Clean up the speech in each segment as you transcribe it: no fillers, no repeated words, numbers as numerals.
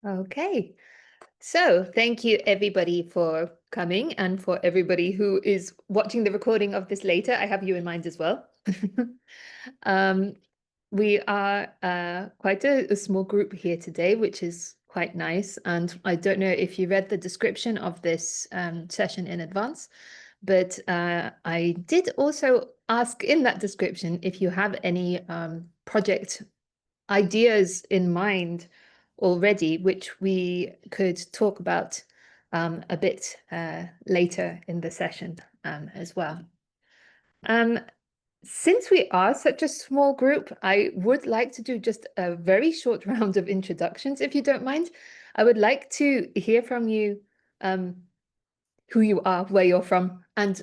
Okay, so thank you everybody for coming, and for everybody who is watching the recording of this later. I have you in mind as well. We are quite a small group here today, which is quite nice. And I don't know if you read the description of this session in advance, but I did also ask in that description if you have any project ideas in mind already, which we could talk about a bit later in the session as well. Since we are such a small group, I would like to do just a very short round of introductions, if you don't mind. I would like to hear from you who you are, where you're from, and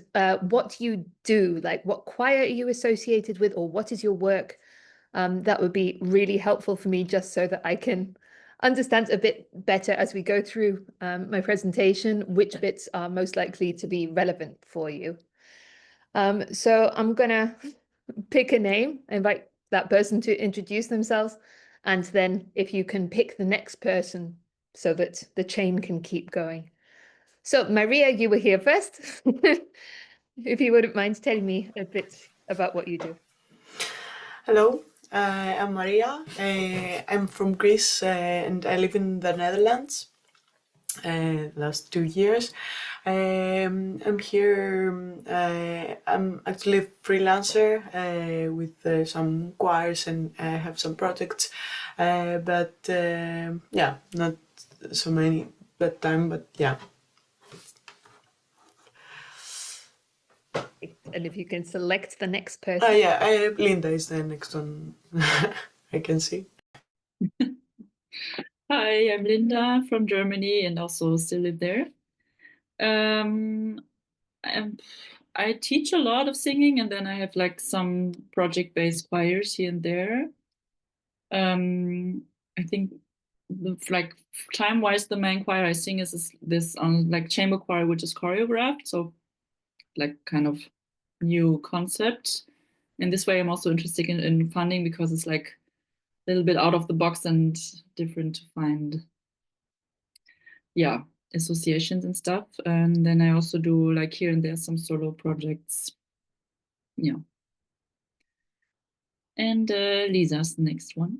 what you do, like what choir are you associated with, or what is your work? That would be really helpful for me, just so that I can understand a bit better as we go through my presentation, which bits are most likely to be relevant for you. So I'm gonna pick a name, invite that person to introduce themselves, and then if you can pick the next person so that the chain can keep going. So Maria, you were here first. If you wouldn't mind telling me a bit about what you do. Hello, I'm Maria. I'm from Greece and I live in the Netherlands the last 2 years. I'm here, I'm actually a freelancer with some choirs, and I have some projects, but yeah, not so many that time, but yeah. And if you can select the next person. Yeah, Linda is the next one. I can see. Hi, I'm Linda from Germany and also still live there. I teach a lot of singing, and then I have like some project-based choirs here and there. I think like time-wise, the main choir I sing is this like chamber choir, which is choreographed, so like kind of new concept. In this way, I'm also interested in funding, because it's like a little bit out of the box and different to find, yeah, associations and stuff. And then I also do like here and there some solo projects. Yeah. And Lisa's the next one.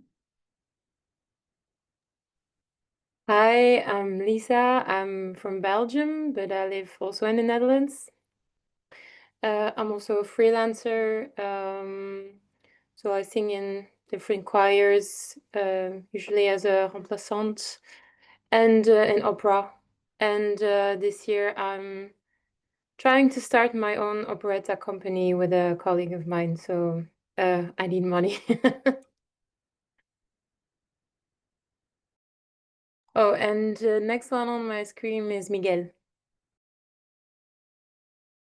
Hi, I'm Lisa. I'm from Belgium, but I live also in the Netherlands. I'm also a freelancer, so I sing in different choirs, usually as a remplaçante, and in opera. And this year I'm trying to start my own operetta company with a colleague of mine, so I need money. Oh, and next one on my screen is Miguel.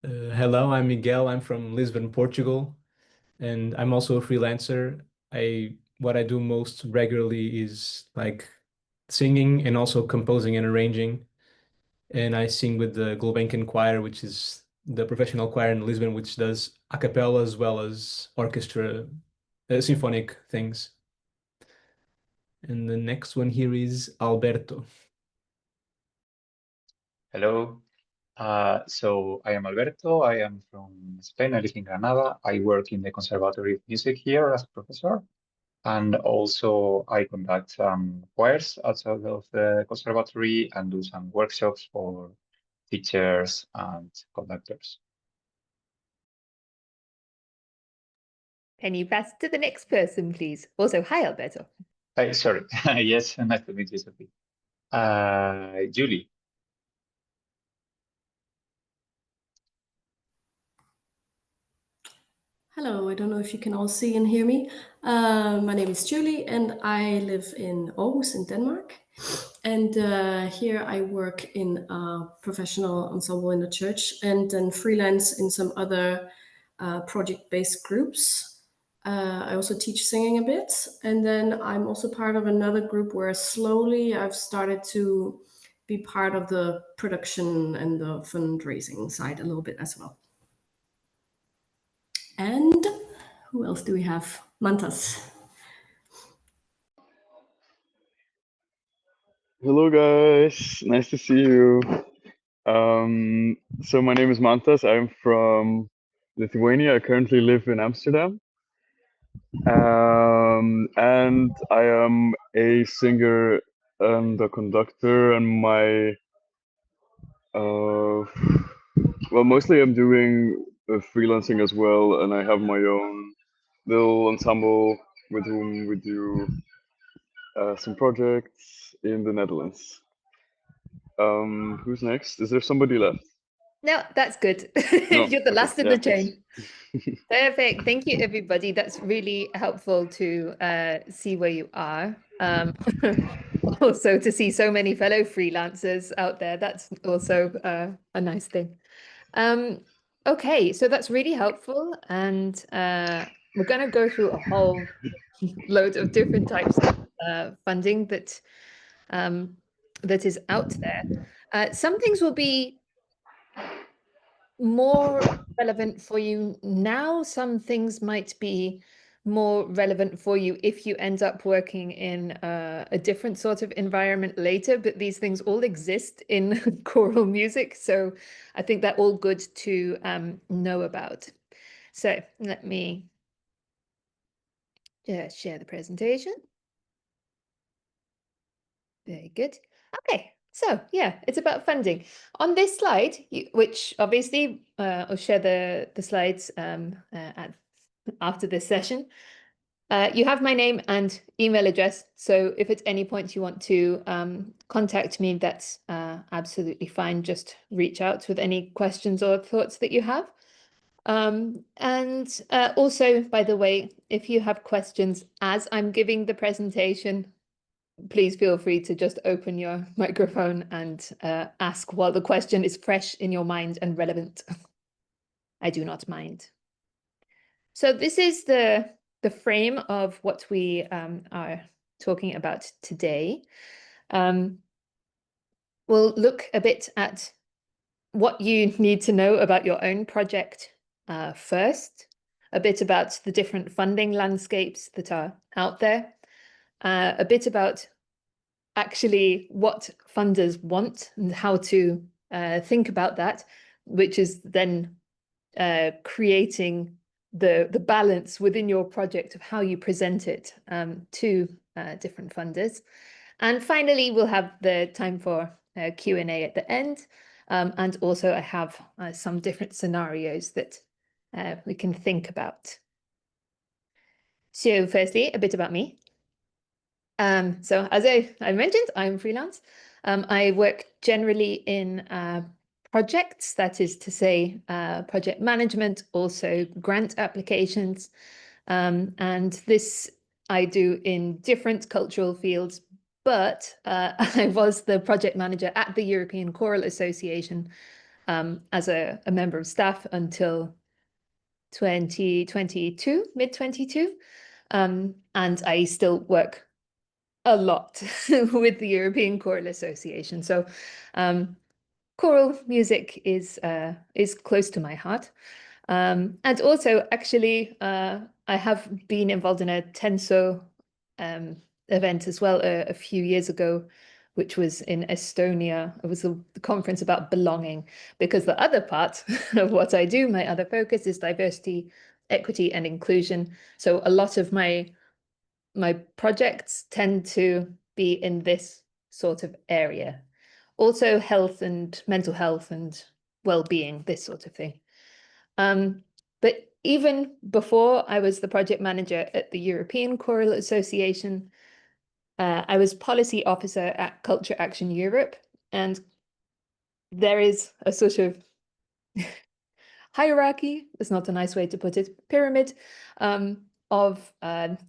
Hello, I'm Miguel. I'm from Lisbon, Portugal, and I'm also a freelancer. What I do most regularly is like singing and also composing and arranging. And I sing with the Gulbenkian Choir, which is the professional choir in Lisbon, which does a cappella as well as orchestra, symphonic things. And the next one here is Alberto. Hello. So I am Alberto. I am from Spain. I live in Granada. I work in the Conservatory of Music here as a professor. And also I conduct some choirs outside of the conservatory and do some workshops for teachers and conductors. Can you pass to the next person, please? Also, hi, Alberto. Hey, sorry. Yes, nice to meet you, Sophie. Julie. Hello, I don't know if you can all see and hear me. My name is Julie and I live in Aarhus in Denmark. And here I work in a professional ensemble in the church and then freelance in some other project-based groups. I also teach singing a bit. And then I'm also part of another group where slowly I've started to be part of the production and the fundraising side a little bit as well. And who else do we have? Mantas. Hello guys, nice to see you. So my name is Mantas. I'm from Lithuania. I currently live in Amsterdam. And I am a singer and a conductor, and my well, mostly I'm doing freelancing as well, and I have my own little ensemble with whom we do some projects in the Netherlands. Who's next? Is there somebody left? No, that's good. No, You're the okay, last in yeah, the chain. Perfect. Thank you, everybody. That's really helpful to see where you are. Also to see so many fellow freelancers out there. That's also a nice thing. Okay, so that's really helpful. And we're going to go through a whole load of different types of funding that that is out there. Some things will be more relevant for you now. Some things might be more relevant for you if you end up working in a different sort of environment later, but these things all exist in choral music. So I think they're all good to know about. So let me share the presentation. Very good. Okay, so yeah, it's about funding. On this slide, which obviously I'll share the slides after this session. You have my name and email address. So if at any point you want to contact me, that's absolutely fine. Just reach out with any questions or thoughts that you have. And also, by the way, if you have questions as I'm giving the presentation, please feel free to just open your microphone and ask while the question is fresh in your mind and relevant. I do not mind. So this is the frame of what we are talking about today. We'll look a bit at what you need to know about your own project first, a bit about the different funding landscapes that are out there, a bit about actually what funders want and how to think about that, which is then creating the balance within your project of how you present it to different funders. And finally, we'll have the time for Q&A at the end. And also I have some different scenarios that we can think about. So firstly, a bit about me. So as I mentioned, I'm freelance. I work generally in projects, that is to say, project management, also grant applications. And this I do in different cultural fields, but I was the project manager at the European Choral Association as a member of staff until 2022, mid-22. And I still work a lot with the European Choral Association. So choral music is close to my heart. And also, actually, I have been involved in a Tenso event as well a few years ago, which was in Estonia. It was a conference about belonging, because the other part of what I do, my other focus, is diversity, equity, and inclusion. So a lot of my projects tend to be in this sort of area. Also health and mental health and well-being, this sort of thing. But even before I was the project manager at the European Choral Association, I was policy officer at Culture Action Europe, and there is a sort of hierarchy, it's not a nice way to put it, pyramid of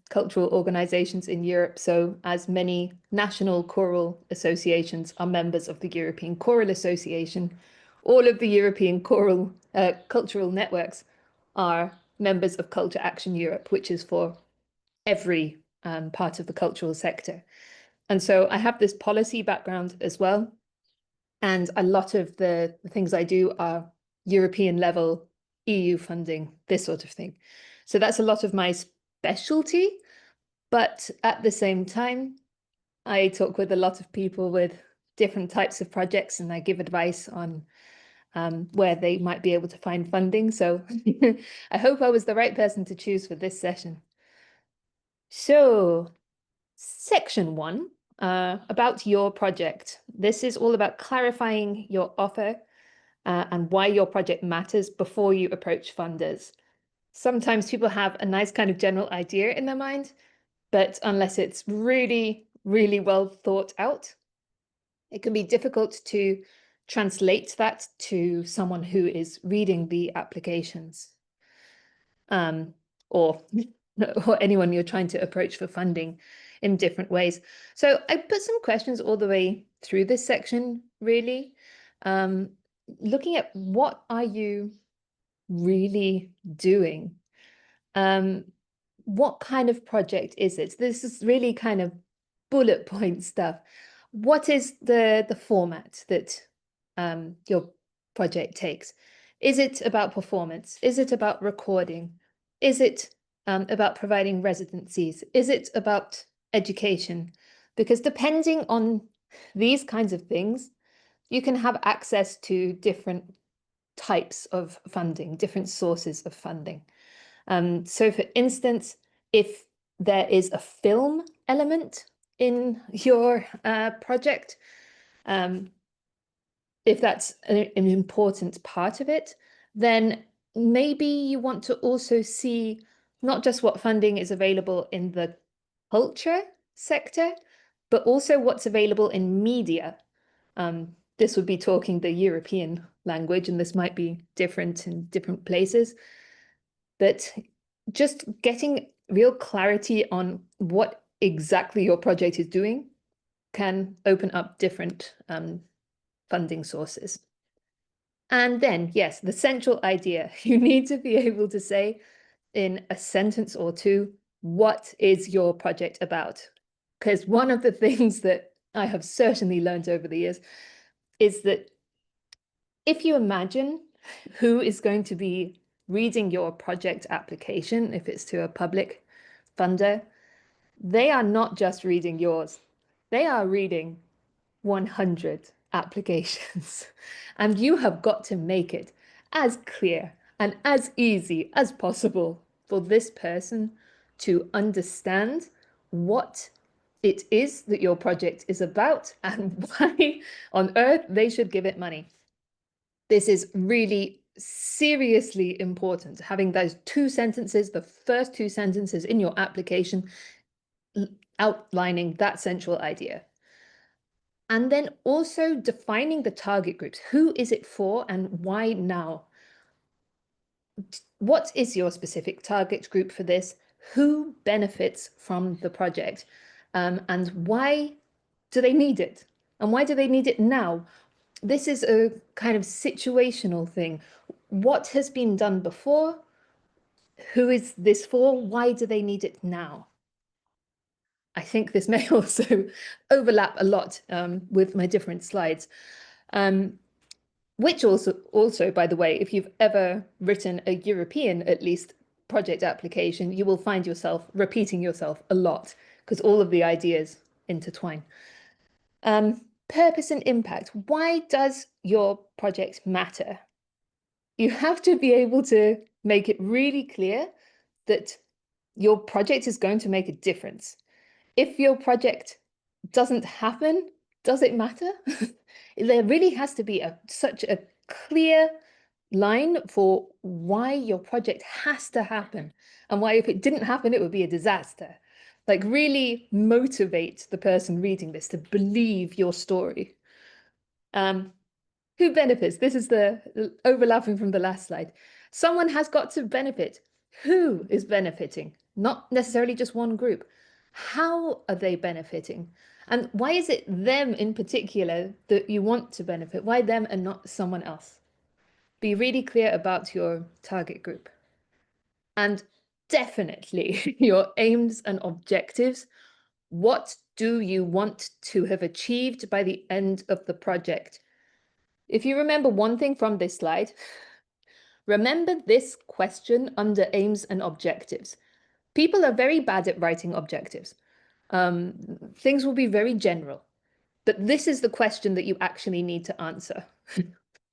cultural organizations in Europe. So as many national choral associations are members of the European Choral Association, all of the European choral cultural networks are members of Culture Action Europe, which is for every part of the cultural sector. And so I have this policy background as well. And a lot of the things I do are European level, EU funding, this sort of thing. So that's a lot of my specialty. But at the same time, I talk with a lot of people with different types of projects, and I give advice on where they might be able to find funding. So I hope I was the right person to choose for this session. So section 1, about your project. This is all about clarifying your offer and why your project matters before you approach funders. Sometimes people have a nice kind of general idea in their mind, but unless it's really, really well thought out, it can be difficult to translate that to someone who is reading the applications, or anyone you're trying to approach for funding in different ways. So I put some questions all the way through this section, really, looking at what are you really doing? What kind of project is it? This is really kind of bullet point stuff. What is the format that your project takes? Is it about performance? Is it about recording? Is it about providing residencies? Is it about education? Because depending on these kinds of things, you can have access to different types of funding, different sources of funding. So for instance, if there is a film element in your project, if that's an important part of it, then maybe you want to also see not just what funding is available in the culture sector, but also what's available in media. This would be talking the European language, and this might be different in different places. But just getting real clarity on what exactly your project is doing can open up different funding sources. And then, yes, the central idea, you need to be able to say in a sentence or two, what is your project about? Because one of the things that I have certainly learned over the years is that if you imagine who is going to be reading your project application, if it's to a public funder, they are not just reading yours, they are reading 100 applications. And you have got to make it as clear and as easy as possible for this person to understand what it is that your project is about and why on earth they should give it money. This is really seriously important, having those two sentences, the first two sentences in your application, outlining that central idea. And then also defining the target groups. Who is it for and why now? What is your specific target group for this? Who benefits from the project? And why do they need it? And why do they need it now? This is a kind of situational thing. What has been done before? Who is this for? Why do they need it now? I think this may also overlap a lot with my different slides. Which also, by the way, if you've ever written a European, at least, project application, you will find yourself repeating yourself a lot because all of the ideas intertwine. Purpose and impact. Why does your project matter? You have to be able to make it really clear that your project is going to make a difference. If your project doesn't happen, does it matter? There really has to be such a clear line for why your project has to happen and why if it didn't happen, it would be a disaster. Like really motivate the person reading this to believe your story. Who benefits? This is the overlapping from the last slide. Someone has got to benefit. Who is benefiting? Not necessarily just one group. How are they benefiting? And why is it them in particular that you want to benefit? Why them and not someone else? Be really clear about your target group. And definitely your aims and objectives. What do you want to have achieved by the end of the project? If you remember one thing from this slide, remember this question under aims and objectives. People are very bad at writing objectives. Things will be very general. But this is the question that you actually need to answer.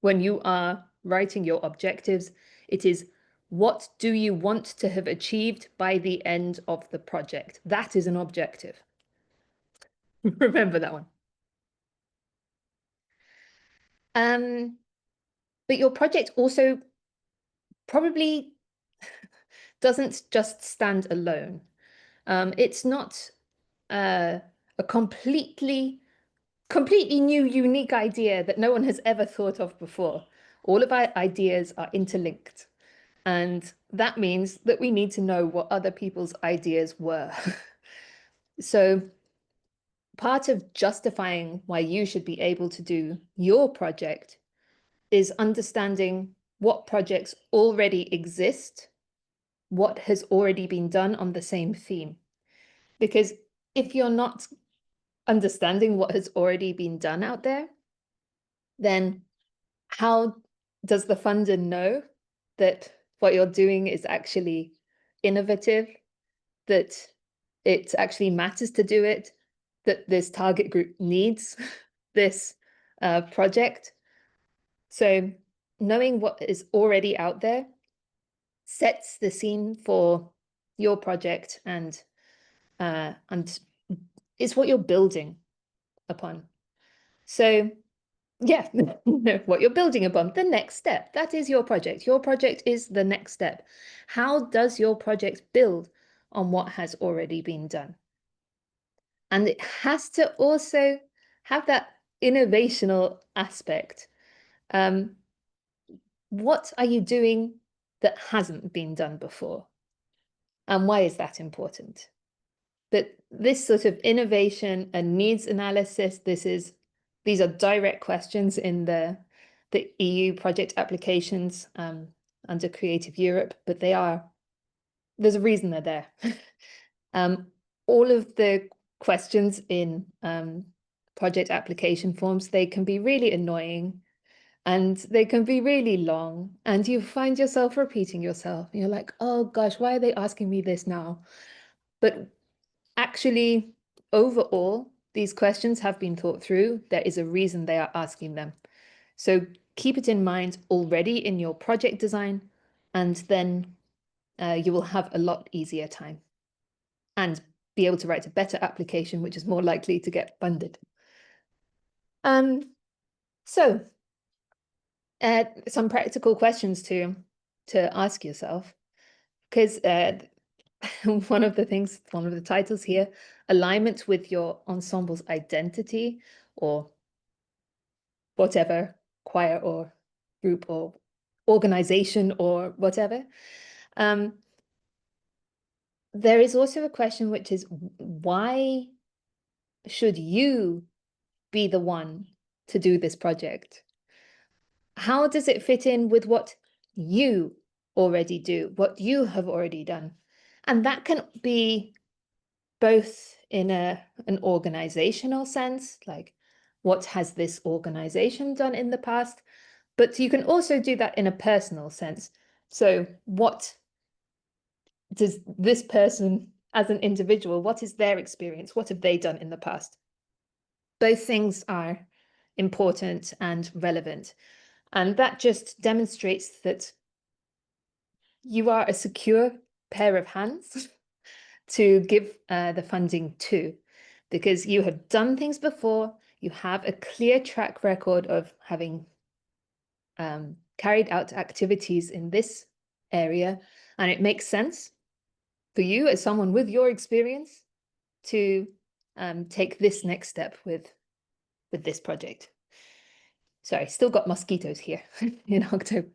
When you are writing your objectives, it is, what do you want to have achieved by the end of the project? That is an objective. Remember that one. But your project also probably doesn't just stand alone. It's not a completely new, unique idea that no one has ever thought of before. All of our ideas are interlinked. And that means that we need to know what other people's ideas were. So part of justifying why you should be able to do your project is understanding what projects already exist, what has already been done on the same theme. Because if you're not understanding what has already been done out there, then how does the funder know that what you're doing is actually innovative, that it actually matters to do it, that this target group needs this project? So knowing what is already out there sets the scene for your project, and it's what you're building upon. So yeah, what you're building upon, the next step, that is your project. Your project is the next step. How does your project build on what has already been done? And it has to also have that innovational aspect. What are you doing that hasn't been done before? And why is that important? But this sort of innovation and needs analysis, these are direct questions in the EU project applications under Creative Europe, but there's a reason they're there. All of the questions in project application forms, they can be really annoying and they can be really long, and you find yourself repeating yourself. You're like, oh gosh, why are they asking me this now? But actually, overall, these questions have been thought through. There is a reason they are asking them. So keep it in mind already in your project design, and then you will have a lot easier time and be able to write a better application, which is more likely to get funded. So some practical questions to ask yourself, because one of the titles here, alignment with your ensemble's identity, or whatever, choir or group or organization or whatever. There is also a question which is, why should you be the one to do this project? How does it fit in with what you already do, what you have already done? And that can be both in an organizational sense, like what has this organization done in the past? But you can also do that in a personal sense. So what does this person as an individual, what is their experience? What have they done in the past? Both things are important and relevant. And that just demonstrates that you are a secure pair of hands to give the funding to, because you have done things before, you have a clear track record of having carried out activities in this area, and it makes sense for you as someone with your experience to take this next step with this project. Sorry, still got mosquitoes here in October.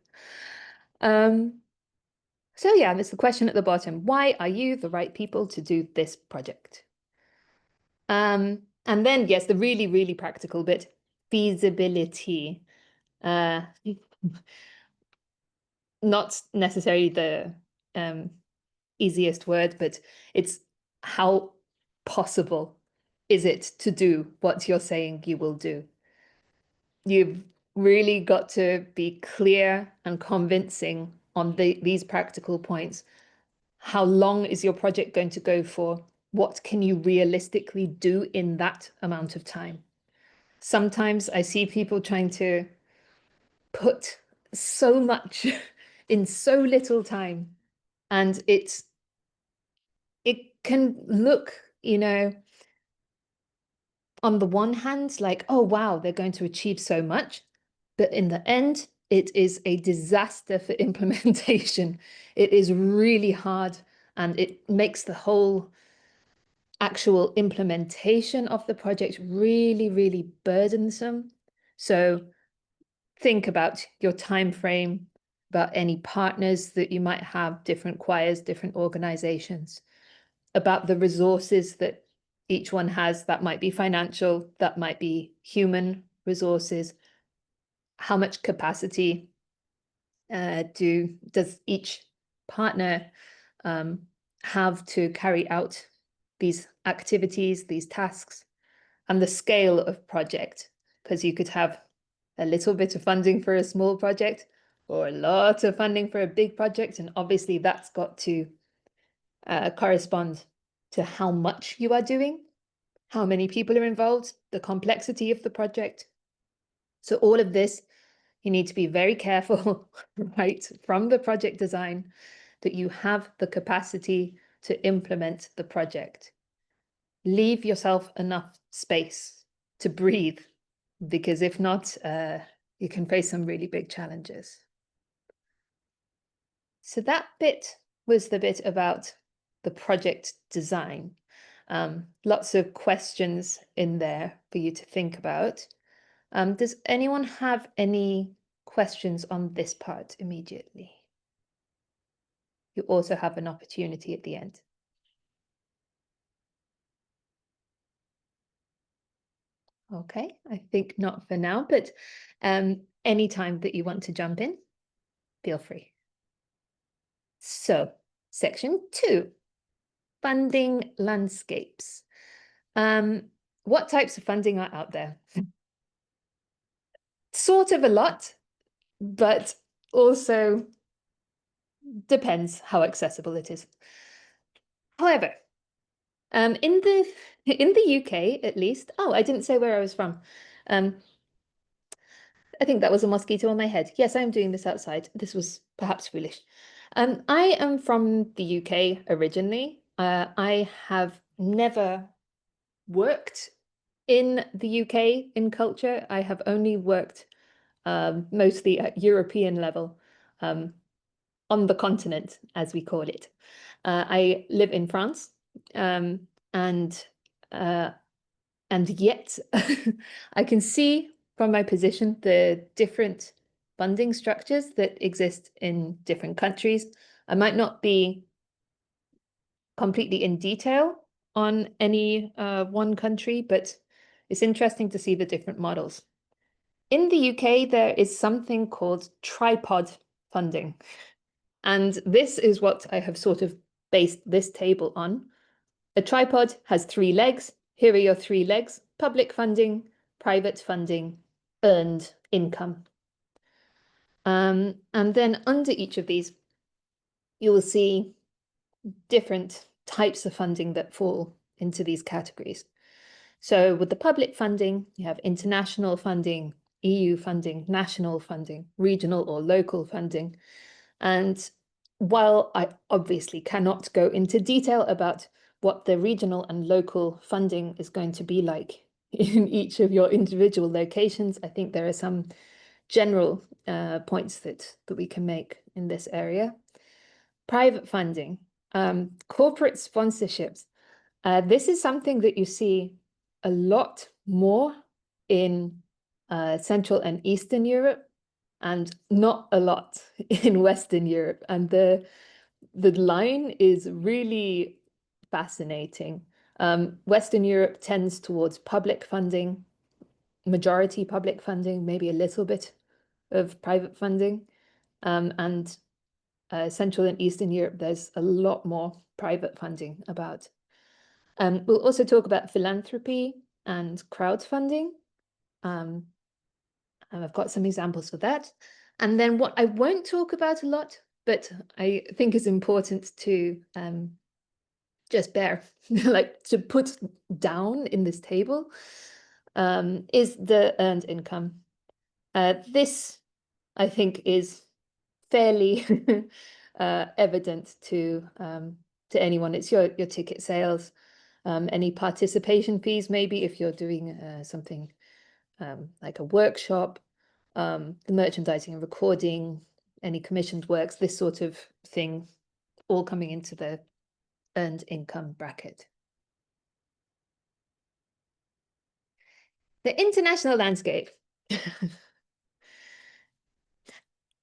So yeah, there's the question at the bottom. Why are you the right people to do this project? And then, yes, the really, really practical bit, feasibility. Not necessarily the easiest word, but it's how possible is it to do what you're saying you will do? You've really got to be clear and convincing on these practical points. How long is your project going to go for? what can you realistically do in that amount of time? Sometimes I see people trying to put so much in so little time, and it can look, you know, on the one hand, like, oh, wow, they're going to achieve so much. But in the end, it is a disaster for implementation. It is really hard, and it makes the whole actual implementation of the project really, really burdensome. So think about your time frame, about any partners that you might have, different choirs, different organizations, about the resources that each one has. That might be financial, that might be human resources. How much capacity does each partner have to carry out these activities, these tasks, and the scale of project? Because you could have a little bit of funding for a small project or a lot of funding for a big project, and obviously that's got to correspond to how much you are doing, how many people are involved, the complexity of the project. So all of this, you need to be very careful, right, from the project design, that you have the capacity to implement the project. Leave yourself enough space to breathe, because if not, you can face some really big challenges. So that bit was the bit about the project design. Lots of questions in there for you to think about. Does anyone have any questions on this part immediately? You also have an opportunity at the end. Okay, I think not for now, but any time that you want to jump in, feel free. So, section 2, funding landscapes. What types of funding are out there? Sort of a lot, but also depends how accessible it is. However, in the UK, at least, oh, I didn't say where I was from. I think that was a mosquito on my head. Yes, I'm doing this outside. This was perhaps foolish. I am from the UK originally. I have never worked in the UK in culture. I have only worked mostly at European level, on the continent, as we call it. I live in France, and yet I can see from my position the different funding structures that exist in different countries. I might not be completely in detail on any one country, but it's interesting to see the different models. In the UK, there is something called tripod funding. And this is what I have sort of based this table on. A tripod has 3 legs. Here are your 3 legs: public funding, private funding, earned income. And then under each of these, you will see different types of funding that fall into these categories. So with the public funding, you have international funding, EU funding, national funding, regional or local funding. And while I obviously cannot go into detail about what the regional and local funding is going to be like in each of your individual locations, I think there are some general points that we can make in this area. Private funding, corporate sponsorships. This is something that you see a lot more in Central and Eastern Europe, and not a lot in Western Europe. And the line is really fascinating. Western Europe tends towards public funding, majority public funding, maybe a little bit of private funding. And Central and Eastern Europe, there's a lot more private funding about. We'll also talk about philanthropy and crowdfunding. And I've got some examples for that. And then what I won't talk about a lot, but I think is important to just bare, like to put down in this table, is the earned income. This, I think, is fairly evident to anyone. It's your ticket sales, any participation fees, maybe if you're doing something like a workshop, the merchandising and recording, any commissioned works, this sort of thing, all coming into the earned income bracket. The international landscape.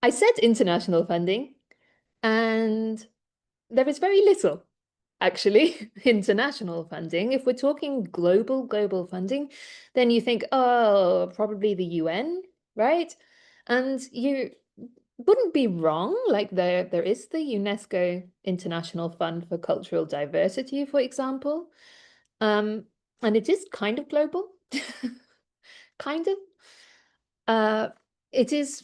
I said international funding, and there is very little, actually, international funding. If we're talking global funding, then you think, oh, probably the UN, right? And you wouldn't be wrong. Like there is the UNESCO International Fund for Cultural Diversity, for example. And it is kind of global, kind of. It is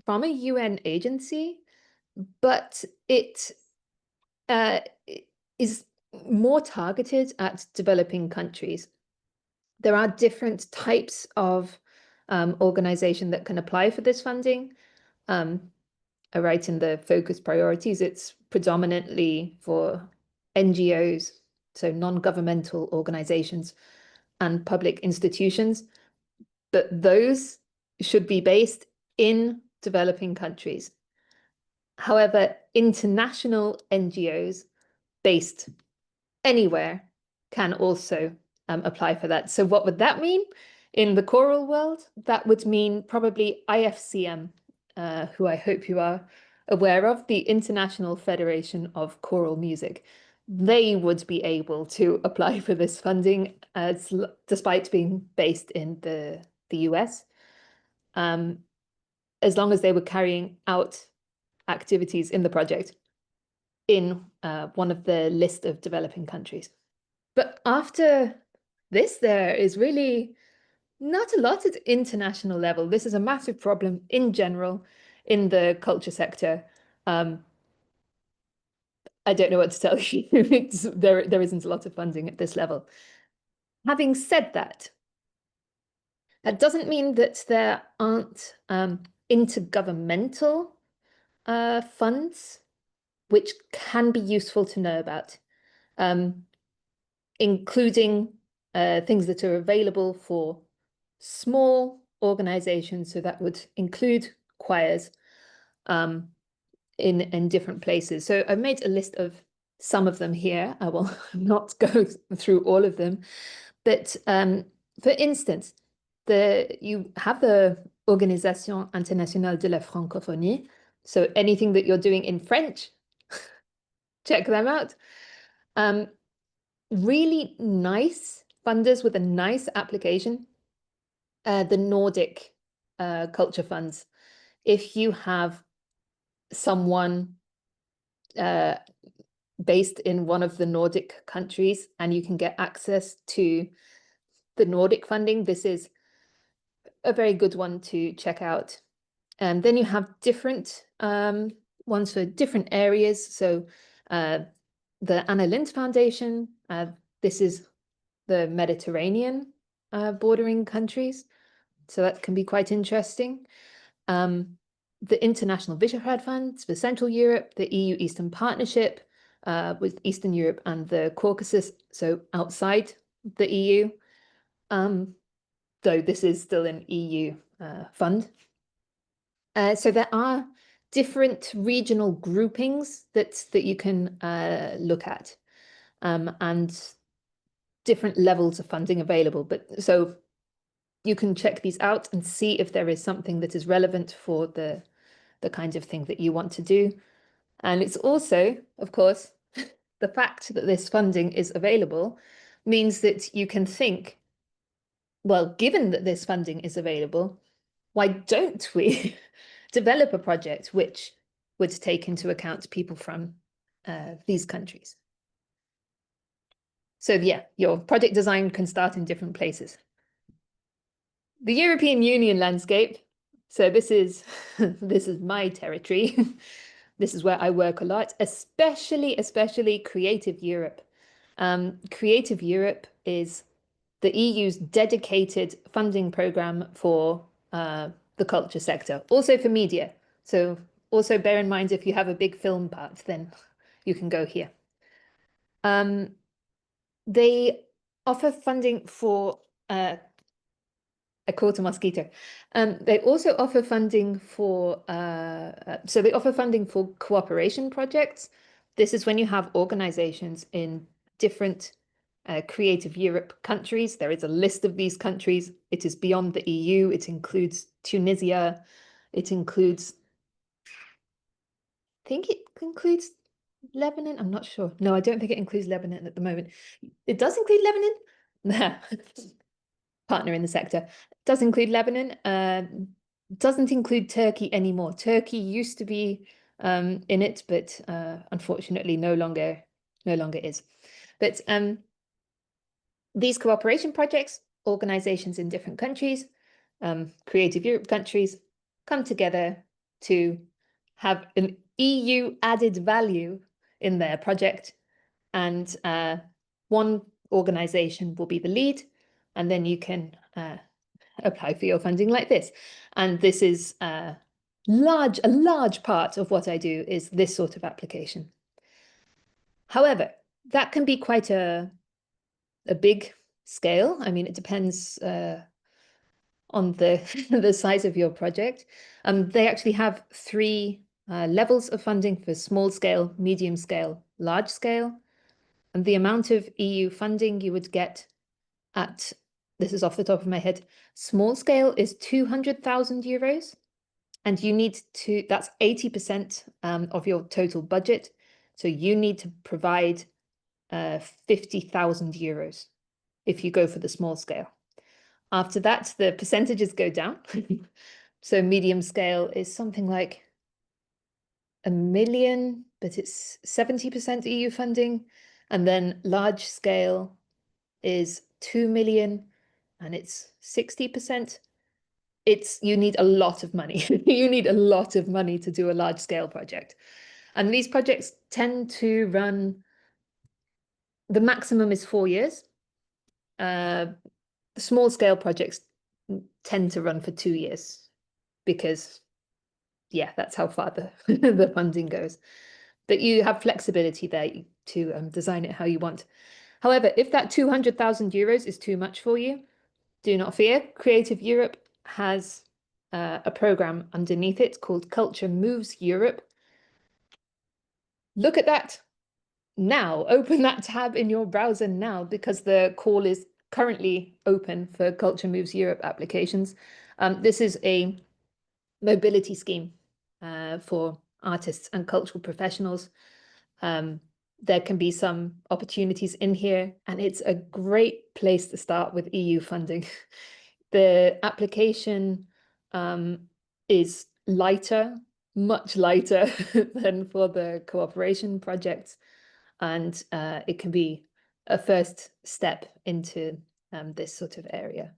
from a UN agency, but it is more targeted at developing countries. There are different types of organization that can apply for this funding. I write in the focus priorities, it's predominantly for NGOs, so non-governmental organizations and public institutions, but those should be based in developing countries. However, international NGOs based anywhere can also apply for that. So what would that mean? In the choral world, that would mean probably IFCM, who I hope you are aware of, the International Federation of Choral Music. They would be able to apply for this funding despite being based in the US, as long as they were carrying out activities in the project in one of the list of developing countries. But after this, there is really not a lot at international level. This is a massive problem in general in the culture sector. I don't know what to tell you. There isn't a lot of funding at this level. Having said that, that doesn't mean that there aren't intergovernmental funds which can be useful to know about, including things that are available for small organizations. So that would include choirs in different places. So I've made a list of some of them here. I will not go through all of them, but for instance, you have the Organisation Internationale de la Francophonie. So anything that you're doing in French, check them out. Really nice funders with a nice application. The Nordic culture funds. If you have someone based in one of the Nordic countries and you can get access to the Nordic funding, this is a very good one to check out. And then you have different ones for different areas. So the Anna Lindh Foundation, this is the Mediterranean bordering countries. So that can be quite interesting. The International Visegrad Fund for Central Europe, the EU Eastern Partnership with Eastern Europe and the Caucasus, so outside the EU, though this is still an EU fund. So there are different regional groupings that you can look at, and different levels of funding available. But so you can check these out and see if there is something that is relevant for the kind of thing that you want to do. And it's also, of course, the fact that this funding is available means that you can think, well, given that this funding is available, why don't we develop a project which would take into account people from these countries? So yeah, your project design can start in different places. The European Union landscape. So this is my territory. This is where I work a lot, especially Creative Europe. Creative Europe is the EU's dedicated funding program for the culture sector, also for media. So also bear in mind, if you have a big film part, then you can go here. They offer funding for I caught a mosquito. They also offer funding for so they offer funding for cooperation projects. This is when you have organizations in different Creative Europe countries. There is a list of these countries. It is beyond the EU. It includes Tunisia. It includes, I think it includes Lebanon. I'm not sure. No, I don't think it includes Lebanon at the moment. It does include Lebanon. Partner in the sector. Does include Lebanon. Doesn't include Turkey anymore. Turkey used to be in it, but unfortunately no longer is. But these cooperation projects, organizations in different countries, Creative Europe countries, come together to have an EU added value in their project, and one organization will be the lead, and then you can apply for your funding like this. And this is a large part of what I do is this sort of application. However, that can be quite a big scale. I mean, it depends on the the size of your project. They actually have three levels of funding for small scale, medium scale, large scale. And the amount of EU funding you would get at, this is off the top of my head, small scale is 200,000 euros. And you need to, that's 80% of your total budget. So you need to provide 50,000 euros if you go for the small scale. After that, the percentages go down. So medium scale is something like 1 million, but it's 70% EU funding. And then large scale is 2 million and it's 60%. You need a lot of money. You need a lot of money to do a large scale project. And these projects tend to run, the maximum is 4 years. The small scale projects tend to run for 2 years because, yeah, that's how far the, the funding goes. But you have flexibility there to design it how you want. However, if that 200,000 euros is too much for you, do not fear. Creative Europe has a program underneath it called Culture Moves Europe. Look at that now. Open that tab in your browser now, because the call is currently open for Culture Moves Europe applications. This is a mobility scheme for artists and cultural professionals. There can be some opportunities in here, and it's a great place to start with EU funding. The application is lighter, much lighter than for the cooperation projects, and it can be a first step into this sort of area.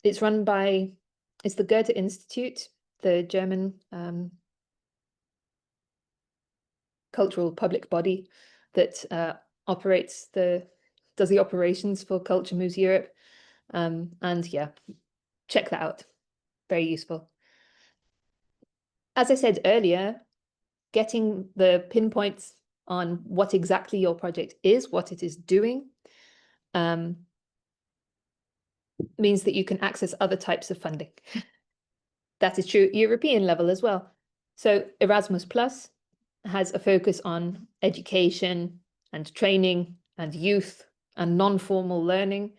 It's run by, it's the Goethe Institute, the German cultural public body that does the operations for Culture Moves Europe. And yeah, check that out. Very useful. As I said earlier, getting the pinpoints on what exactly your project is, what it is doing, means that you can access other types of funding. That is true at European level as well. So Erasmus Plus has a focus on education and training and youth and non-formal learning.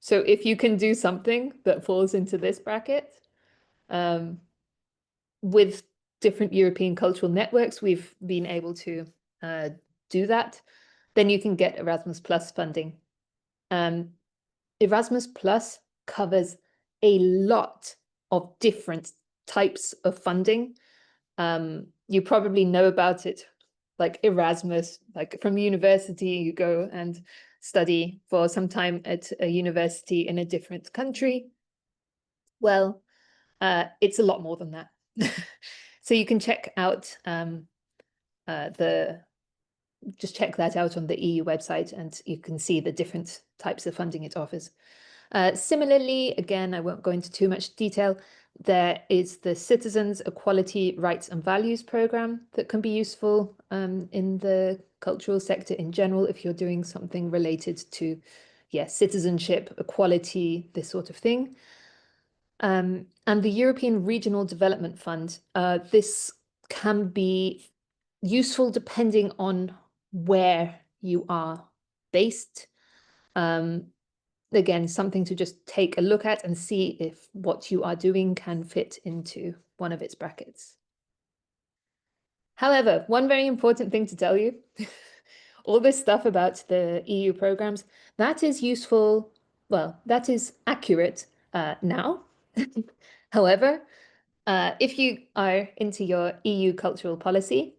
So if you can do something that falls into this bracket, with different European cultural networks, we've been able to do that, then you can get Erasmus Plus funding. Erasmus Plus covers a lot of different types of funding. You probably know about it, like Erasmus, like from university, you go and study for some time at a university in a different country. Well, it's a lot more than that. So you can check out the just check that out on the EU website and you can see the different types of funding it offers. Similarly, again, I won't go into too much detail, there is the Citizens, Equality, Rights and Values programme that can be useful in the cultural sector in general if you're doing something related to, citizenship, equality, this sort of thing. And the European Regional Development Fund, this can be useful depending on where you are based. Again, something to just take a look at and see if what you are doing can fit into one of its brackets. However, one very important thing to tell you, all this stuff about the EU programs, that is useful, well, that is accurate now. However, if you are into your EU cultural policy,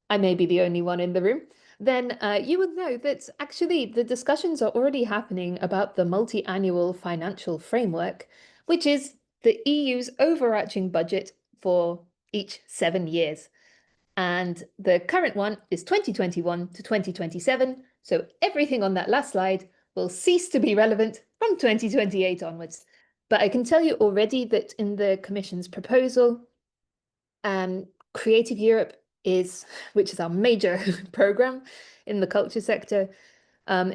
I may be the only one in the room, then you would know that actually the discussions are already happening about the multi-annual financial framework, which is the EU's overarching budget for each 7 years. And the current one is 2021 to 2027. So everything on that last slide will cease to be relevant from 2028 onwards. But I can tell you already that in the Commission's proposal, Creative Europe which is our major program in the culture sector,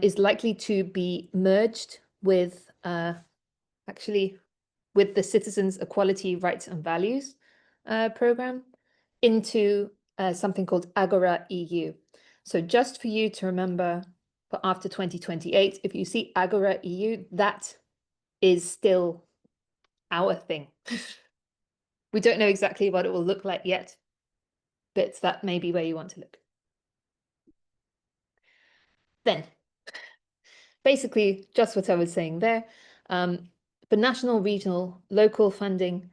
is likely to be merged with with the Citizens, Equality, Rights and Values program into something called Agora EU. So just for you to remember for after 2028, if you see Agora EU, that is still our thing. We don't know exactly what it will look like yet, but that may be where you want to look. Then, basically, just what I was saying there, for national, regional, local funding,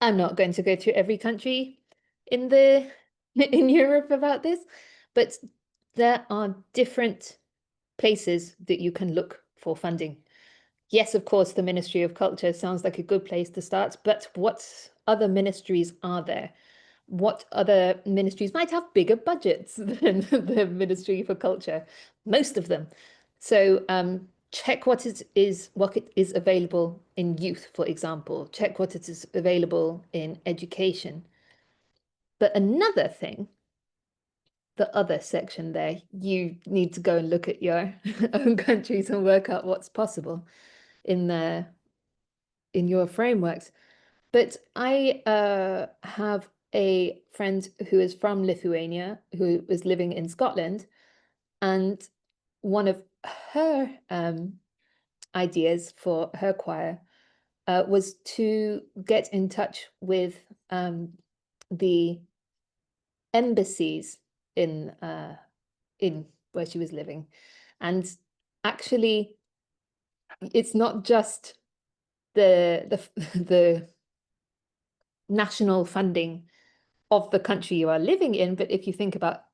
I'm not going to go through every country in Europe about this, but there are different places that you can look for funding. Yes, of course, the Ministry of Culture sounds like a good place to start, but what other ministries are there? What other ministries might have bigger budgets than the Ministry for Culture? Most of them. So check what it is available in youth, for example. Check what it is available in education. But another thing, the other section there, you need to go and look at your own countries and work out what's possible in your frameworks. But I have a friend who is from Lithuania who was living in Scotland, and one of her ideas for her choir was to get in touch with the embassies in where she was living, and actually it's not just the national funding of the country you are living in, but if you think about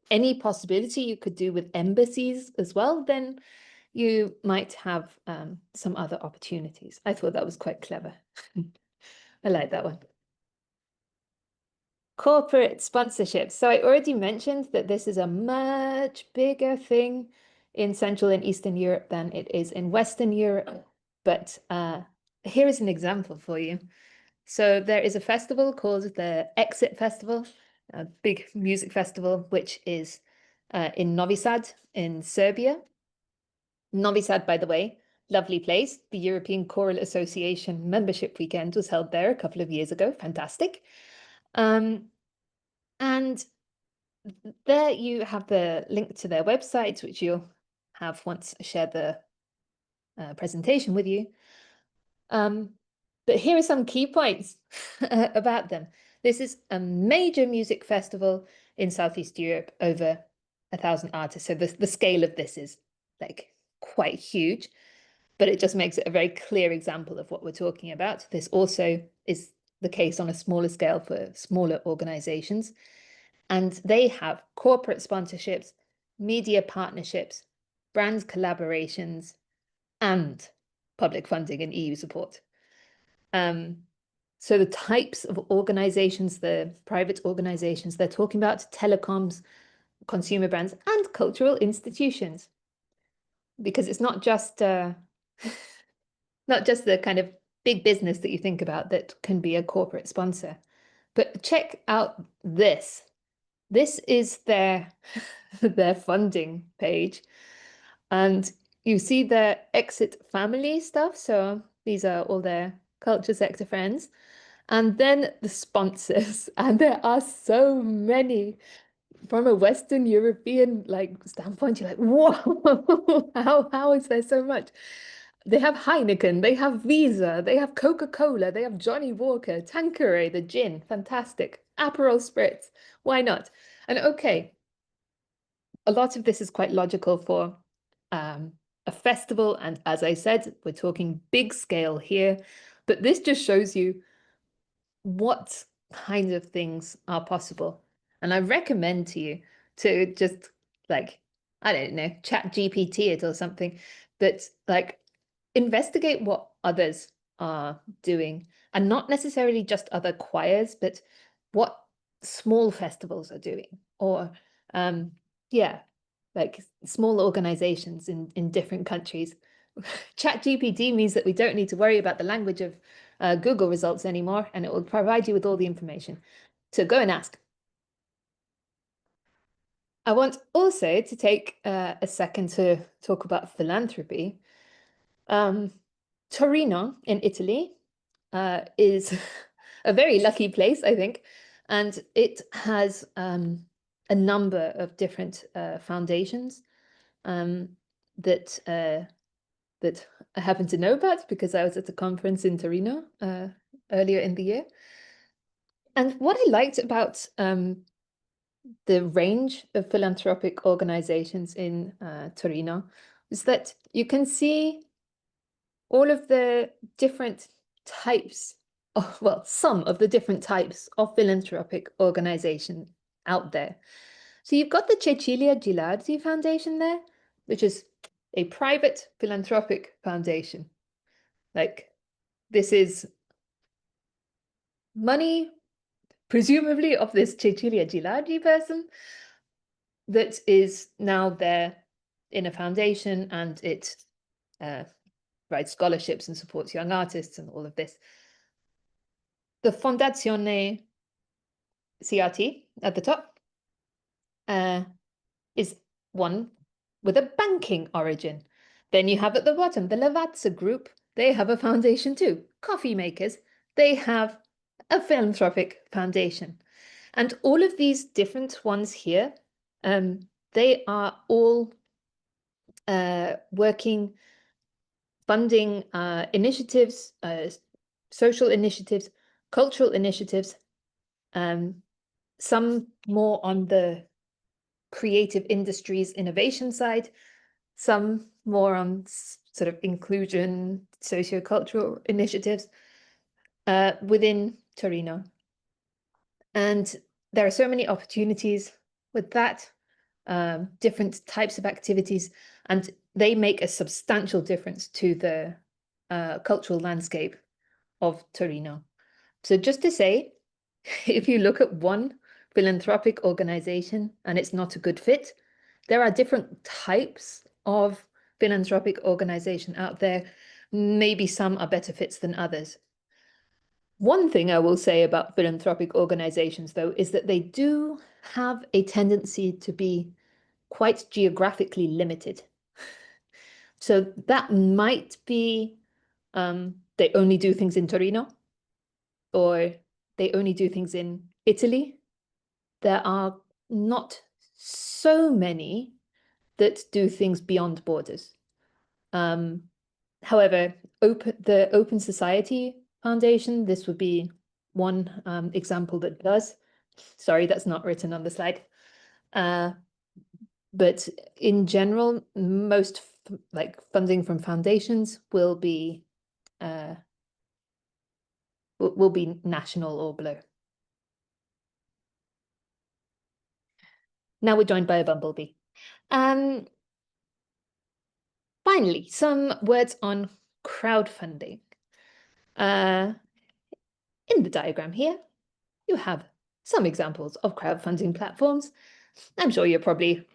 any possibility you could do with embassies as well, then you might have some other opportunities. I thought that was quite clever. I like that one. Corporate sponsorships. So I already mentioned that this is a much bigger thing in Central and Eastern Europe than it is in Western Europe. But here is an example for you. So there is a festival called the Exit Festival, a big music festival, which is in Novi Sad in Serbia. Novi Sad, by the way, lovely place. The European Choral Association membership weekend was held there a couple of years ago. Fantastic. And there you have the link to their website, which you'll have once I share the presentation with you. But here are some key points about them. This is a major music festival in Southeast Europe, over 1,000 artists. So the scale of this is like quite huge, but it just makes it a very clear example of what we're talking about. This also is the case on a smaller scale for smaller organizations. And they have corporate sponsorships, media partnerships, brand collaborations, and public funding and EU support. So the types of organizations, the private organizations, they're talking about telecoms, consumer brands, and cultural institutions. Because it's not just not just the kind of big business that you think about that can be a corporate sponsor. But check out this. This is their their funding page. And you see their exit family stuff. So these are all their culture sector friends. And then the sponsors. And there are so many. From a Western European like standpoint, you're like, whoa, how is there so much? They have Heineken, they have Visa, they have Coca-Cola, they have Johnny Walker, Tanqueray, the gin, fantastic. Aperol Spritz, why not? And okay, a lot of this is quite logical for a festival. And as I said, we're talking big scale here, but this just shows you what kinds of things are possible. And I recommend to you to just like, I don't know, chat GPT it or something, but like investigate what others are doing, and not necessarily just other choirs, but what small festivals are doing, or yeah, like small organizations in different countries. Chat GPT means that we don't need to worry about the language of Google results anymore, and it will provide you with all the information. So go and ask. I want also to take a second to talk about philanthropy. Torino in Italy is a very lucky place, I think, and it has a number of different foundations that that I happen to know about because I was at a conference in Torino earlier in the year. And what I liked about the range of philanthropic organizations in Torino is that you can see all of the different types of, well, some of the different types of philanthropic organization out there. So you've got the Cecilia Gilardi Foundation there, which is a private philanthropic foundation. Like, this is money, presumably of this Cecilia Gilardi person, that is now there in a foundation, and it provides scholarships and supports young artists and all of this. The Fondazione CRT at the top is one with a banking origin. Then you have at the bottom the Lavazza Group. They have a foundation too. Coffee makers, they have a philanthropic foundation. And all of these different ones here, they are all working, funding initiatives, social initiatives, cultural initiatives, some more on the creative industries innovation side, some more on sort of inclusion, sociocultural initiatives within Torino. And there are so many opportunities with that, different types of activities, and they make a substantial difference to the cultural landscape of Torino. So just to say, if you look at one philanthropic organization and it's not a good fit, there are different types of philanthropic organization out there. Maybe some are better fits than others. One thing I will say about philanthropic organizations, though, is that they do have a tendency to be quite geographically limited. So that might be they only do things in Torino, or they only do things in Italy. There are not so many that do things beyond borders. However, the Open Society Foundation, this would be one example that does. Sorry, that's not written on the slide. But in general, most like funding from foundations will be national or below. Now we're joined by a bumblebee. Finally, some words on crowdfunding. In the diagram here, you have some examples of crowdfunding platforms. I'm sure you're probably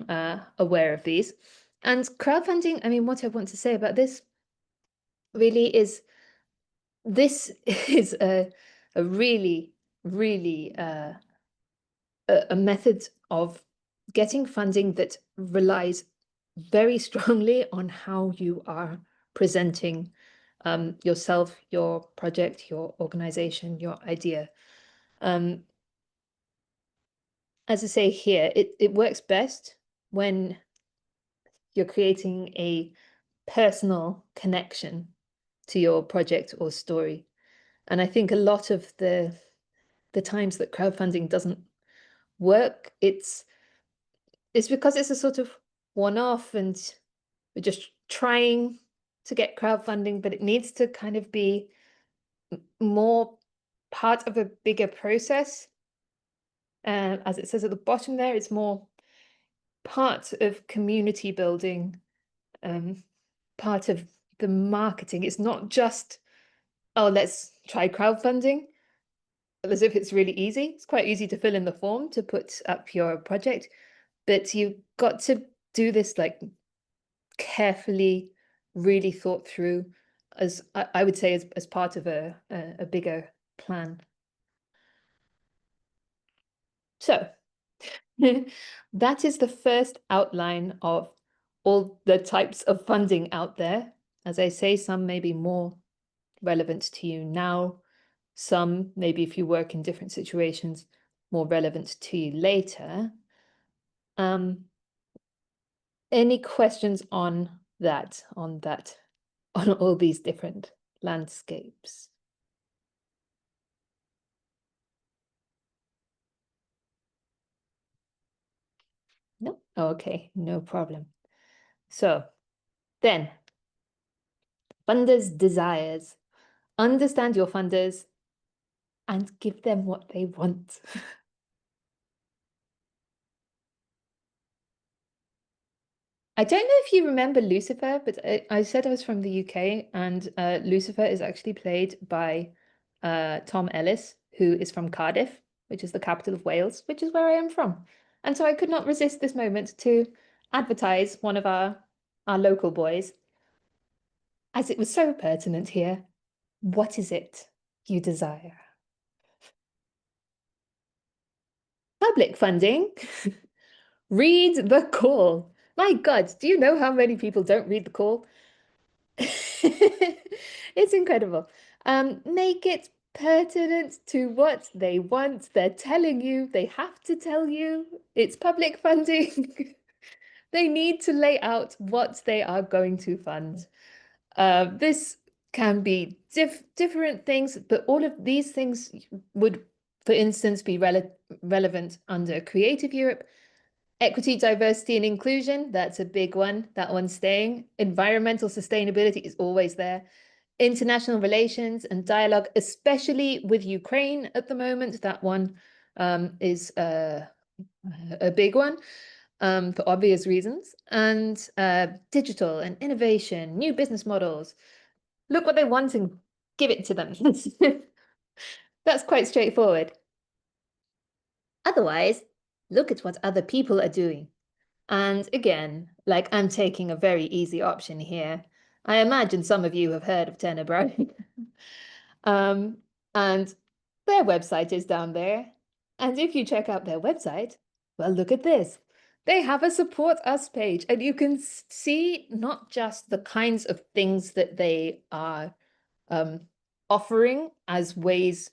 aware of these. And crowdfunding, I mean, what I want to say about this really is this is a really, really a method of getting funding that relies very strongly on how you are presenting yourself, your project, your organization, your idea. As I say here, it works best when you're creating a personal connection to your project or story. And I think a lot of the times that crowdfunding doesn't work, it's because it's a sort of one-off and we're just trying to get crowdfunding, but it needs to kind of be more part of a bigger process. As it says at the bottom there, it's more part of community building, part of the marketing. It's not just, oh, let's try crowdfunding, as if it's really easy. It's quite easy to fill in the form to put up your project, but you've got to do this like carefully, really thought through, as I would say, as part of a bigger plan. So that is the first outline of all the types of funding out there. As I say, some may be more relevant to you now, some maybe if you work in different situations, more relevant to you later. Any questions on that, on all these different landscapes? No? Okay, no problem. So then, funders' desires. Understand your funders and give them what they want. I don't know if you remember Lucifer, but I said I was from the UK, and Lucifer is actually played by Tom Ellis, who is from Cardiff, which is the capital of Wales, which is where I am from. And so I could not resist this moment to advertise one of our local boys, as it was so pertinent here. What is it you desire? Public funding. Read the call. My God, do you know how many people don't read the call? It's incredible. Make it pertinent to what they want. They're telling you, they have to tell you. It's public funding. They need to lay out what they are going to fund. This can be different things, but all of these things would, for instance, be relevant under Creative Europe. Equity, diversity, and inclusion, that's a big one. That one's staying. Environmental sustainability is always there. International relations and dialogue, especially with Ukraine at the moment. That one is a big one for obvious reasons. And digital and innovation, new business models. Look what they want and give it to them. That's quite straightforward. Otherwise, look at what other people are doing. And again, like I'm taking a very easy option here. I imagine some of you have heard of Tenebro. And their website is down there. And if you check out their website, well, look at this. They have a support us page, and you can see not just the kinds of things that they are offering as ways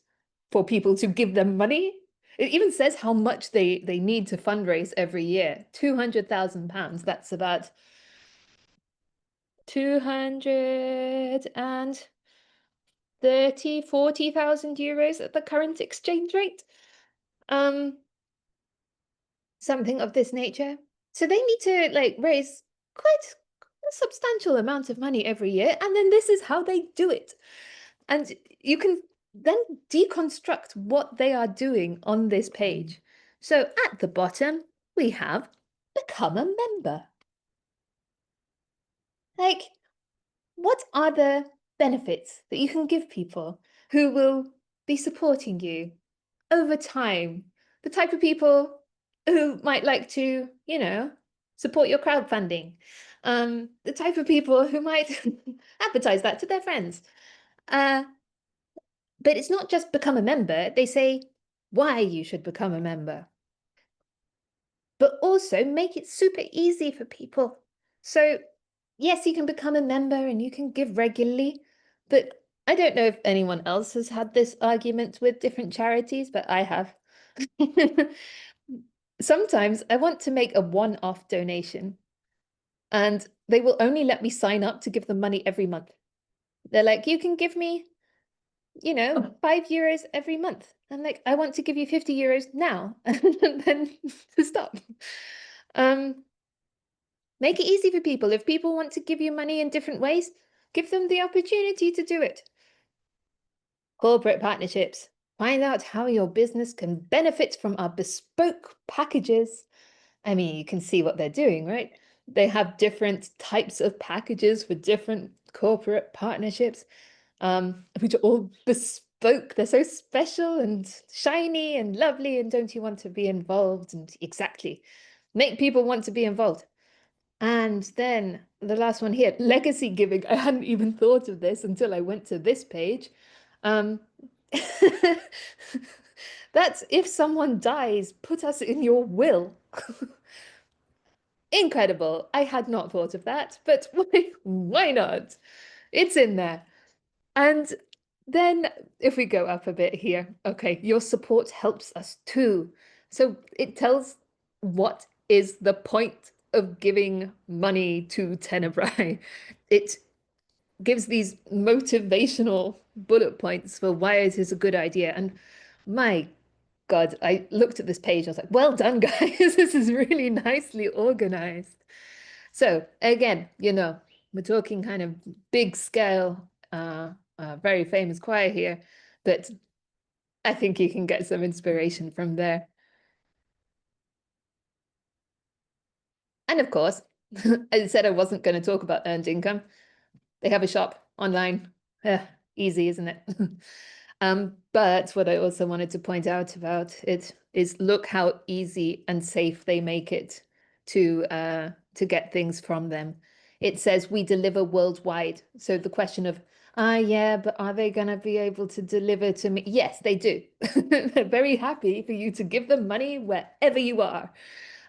for people to give them money. It even says how much they need to fundraise every year. £200,000. That's about 240,000 euros at the current exchange rate. Something of this nature. So they need to like raise quite a substantial amount of money every year, and then this is how they do it. And you can then deconstruct what they are doing on this page. So at the bottom, we have become a member. Like, what are the benefits that you can give people who will be supporting you over time. The type of people who might like to, you know, support your crowdfunding. The type of people who might advertise that to their friends. But it's not just become a member. They say why you should become a member. But also make it super easy for people. So yes, you can become a member and you can give regularly, but I don't know if anyone else has had this argument with different charities, but I have. Sometimes I want to make a one-off donation and they will only let me sign up to give them money every month. They're like, you can give me, you know, €5 every month. I'm like, I want to give you €50 now, and then to stop. Make it easy for people. If people want to give you money in different ways, give them the opportunity to do it. Corporate partnerships. Find out how your business can benefit from our bespoke packages. I mean, you can see what they're doing, right? They have different types of packages for different corporate partnerships, which are all bespoke. They're so special and shiny and lovely. And don't you want to be involved? And exactly, make people want to be involved. And then the last one here, legacy giving. I hadn't even thought of this until I went to this page. That's if someone dies, put us in your will. Incredible. I had not thought of that, but why not? It's in there. And then if we go up a bit here, okay, your support helps us too. So it tells what is the point of giving money to Tenebrae. It gives these motivational bullet points for why it is a good idea. And my God, I looked at this page, I was like, well done, guys. This is really nicely organized. So again, you know, we're talking kind of big scale, very famous choir here, but I think you can get some inspiration from there. And of course, I said I wasn't going to talk about earned income. They have a shop online. Easy, isn't it? But what I also wanted to point out about it is look how easy and safe they make it to get things from them. It says we deliver worldwide. So the question of, yeah, but are they going to be able to deliver to me? Yes, they do. They're very happy for you to give them money wherever you are,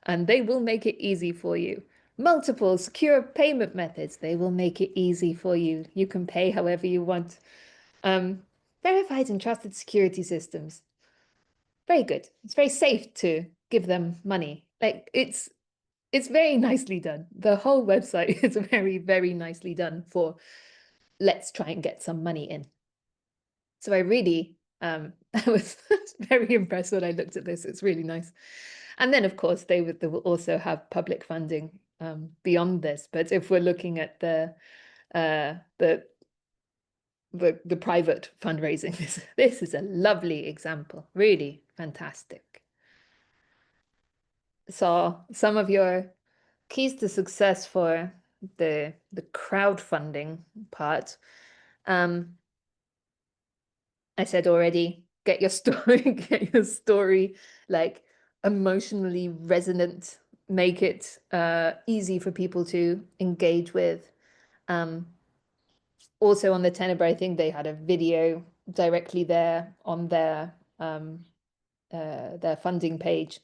and they will make it easy for you. Multiple secure payment methods, they will make it easy for you. You can pay however you want. Verified and trusted security systems. Very good. It's very safe to give them money. Like it's very nicely done. The whole website is very, very nicely done for let's try and get some money in. So I really, I was very impressed when I looked at this. It's really nice. And then, of course, they will also have public funding beyond this. But if we're looking at the private fundraising, this is a lovely example. Really fantastic. So some of your keys to success for the crowdfunding part. I said already, get your story like emotionally resonant, make it easy for people to engage with. Also on the Tenebrae thing, they had a video directly there on their funding page.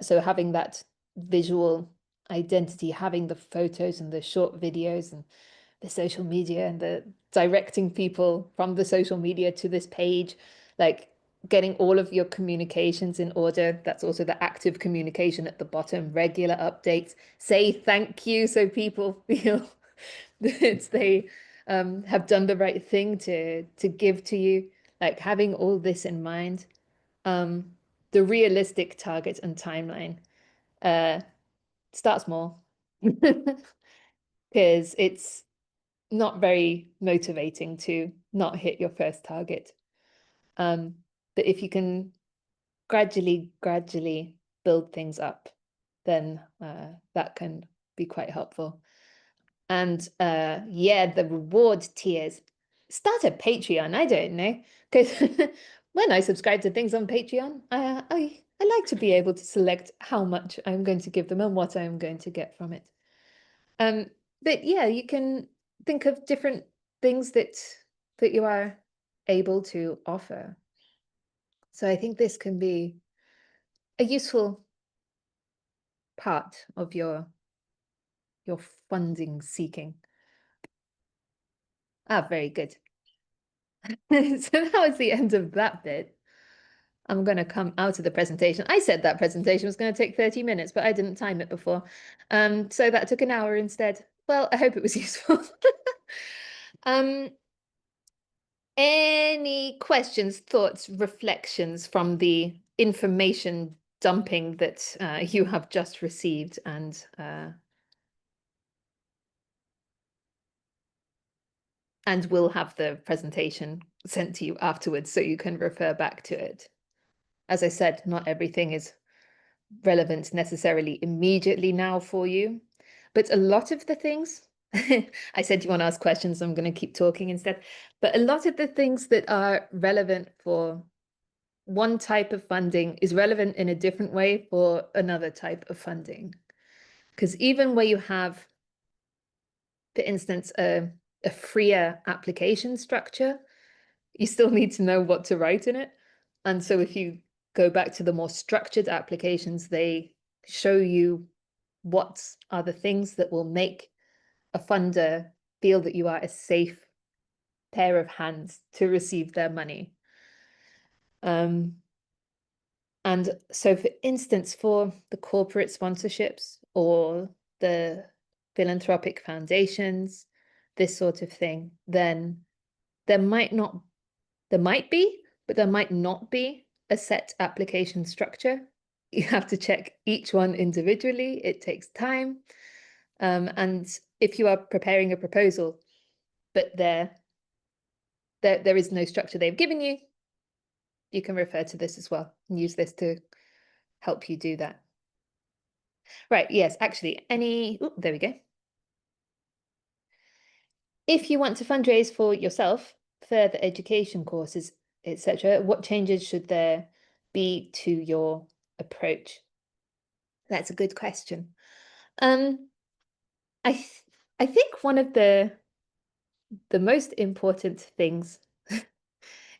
So having that visual identity, having the photos and the short videos and the social media and the directing people from the social media to this page, like getting all of your communications in order. That's also the active communication at the bottom, regular updates, say thank you so people feel that they have done the right thing to give to you. Like having all this in mind, the realistic target and timeline. Start small, because it's not very motivating to not hit your first target. But if you can gradually build things up, then that can be quite helpful. And yeah, the reward tiers. start a Patreon. I don't know, because when I subscribe to things on Patreon, I like to be able to select how much I'm going to give them and what I'm going to get from it. But yeah, you can think of different things that you are able to offer. So I think this can be a useful part of your funding seeking. Ah, very good. So that was the end of that bit. I'm going to come out of the presentation. I said that presentation was going to take 30 minutes, but I didn't time it before. So that took an hour instead. Well, I hope it was useful. Any questions, thoughts, reflections from the information dumping that you have just received and we'll have the presentation sent to you afterwards so you can refer back to it. As I said, not everything is relevant necessarily immediately now for you, but a lot of the things, I said you want to ask questions, so I'm going to keep talking instead, but a lot of the things that are relevant for one type of funding is relevant in a different way for another type of funding. Because even where you have, for instance, a freer application structure, you still need to know what to write in it. And so if you go back to the more structured applications, they show you what are the things that will make a funder feel that you are a safe pair of hands to receive their money. And so, for instance, for the corporate sponsorships or the philanthropic foundations, this sort of thing, then there might be, but there might not be a set application structure. You have to check each one individually. It takes time. And if you are preparing a proposal, but there is no structure they've given you, you can refer to this as well and use this to help you do that. Right, yes, actually, there we go. If you want to fundraise for yourself, further education courses, etc., what changes should there be to your approach? That's a good question. I think one of the most important things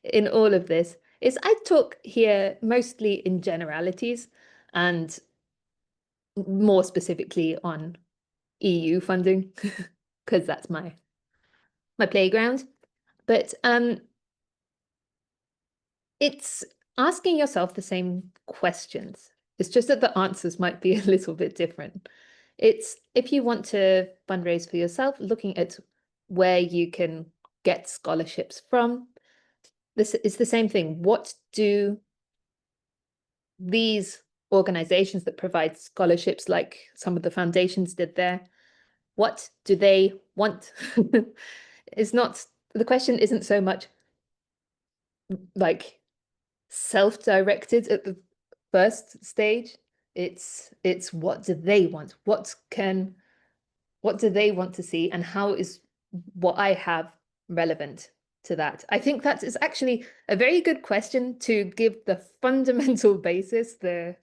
in all of this is I talk here mostly in generalities and more specifically on EU funding, because that's my playground. But it's asking yourself the same questions. It's just that the answers might be a little bit different. It's if you want to fundraise for yourself, looking at where you can get scholarships from. This is the same thing. What do these organizations that provide scholarships, like some of the foundations did there, what do they want? It's not, the question isn't so much like self-directed at the first stage. It's what do they want? What do they want to see, and how is what I have relevant to that? I think that is actually a very good question to give the fundamental basis, the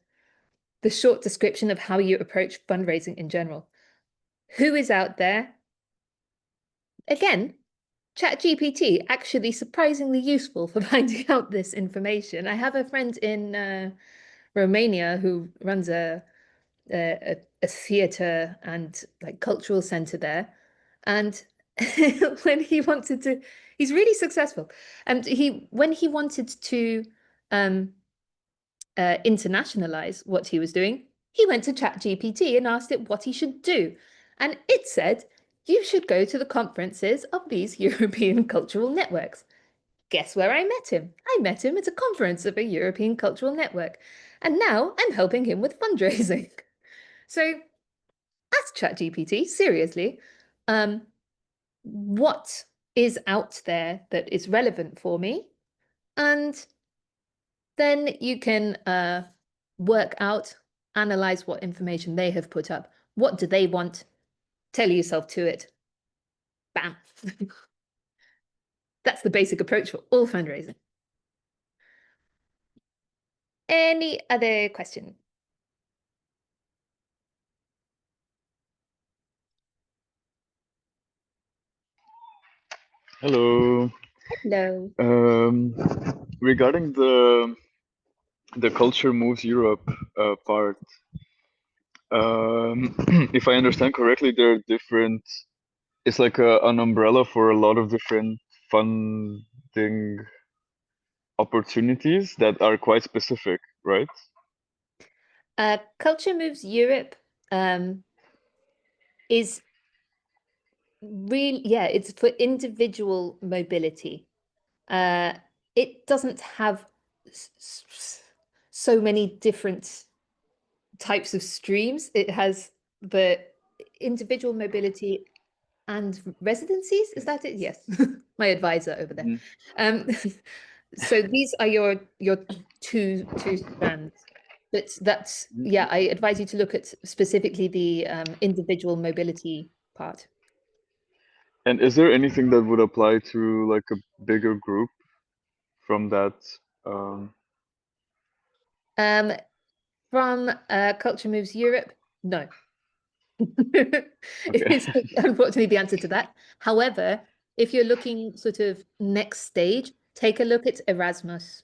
short description of how you approach fundraising in general. Who is out there? Again, ChatGPT actually surprisingly useful for finding out this information. I have a friend in Romania who runs a theater and like cultural center there, and when he wanted to, he's really successful, and when he wanted to internationalize what he was doing, he went to ChatGPT and asked it what he should do, and it said, you should go to the conferences of these European cultural networks. Guess where I met him? I met him at a conference of a European cultural network, and now I'm helping him with fundraising. So ask ChatGPT, seriously, what is out there that is relevant for me? And then you can work out, analyze what information they have put up. What do they want? Tell yourself to it. Bam. That's the basic approach for all fundraising. Any other question? Hello. No. Regarding the Culture Moves Europe part, if I understand correctly, there are different. It's like an umbrella for a lot of different funding opportunities that are quite specific, right? Culture Moves Europe is really, yeah, it's for individual mobility. It doesn't have so many different types of streams. It has the individual mobility and residencies. Is that it? Yes, my advisor over there. So these are your two strands. But that's, yeah, I advise you to look at specifically the individual mobility part. And is there anything that would apply to like a bigger group from that? From Culture Moves Europe, no. Is unfortunately the answer to that. However, if you're looking sort of next stage, take a look at Erasmus.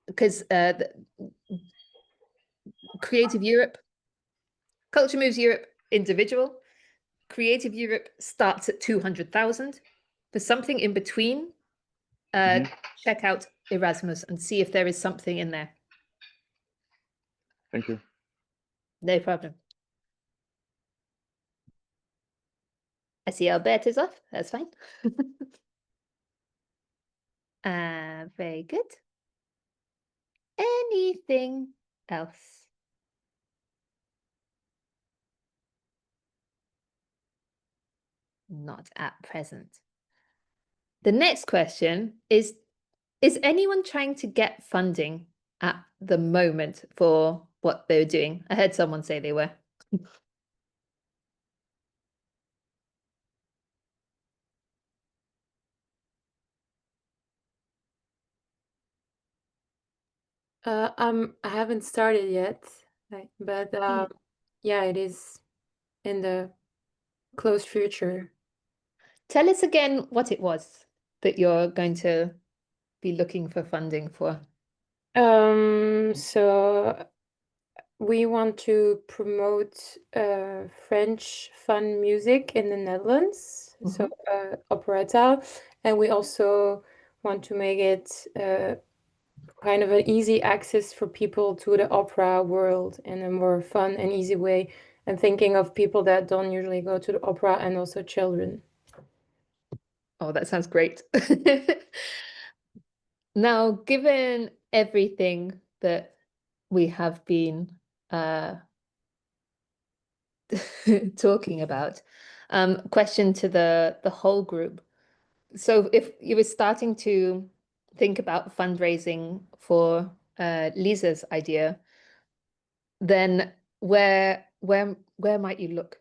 Because Creative Europe, Culture Moves Europe, individual. Creative Europe starts at 200,000. For something in between, check out Erasmus and see if there is something in there. Thank you. No problem. I see Albert is off. That's fine. Very good. Anything else? Not at present. The next question is anyone trying to get funding at the moment for what they're doing? I heard someone say they were. I haven't started yet, but yeah, it is in the close future. Tell us again what it was that you're going to be looking for funding for. So we want to promote French fun music in the Netherlands, so operetta, and we also want to make it kind of an easy access for people to the opera world in a more fun and easy way, and thinking of people that don't usually go to the opera and also children. Oh, that sounds great. Now, given everything that we have been talking about, question to the whole group. So if you were starting to think about fundraising for Lisa's idea, then where might you look?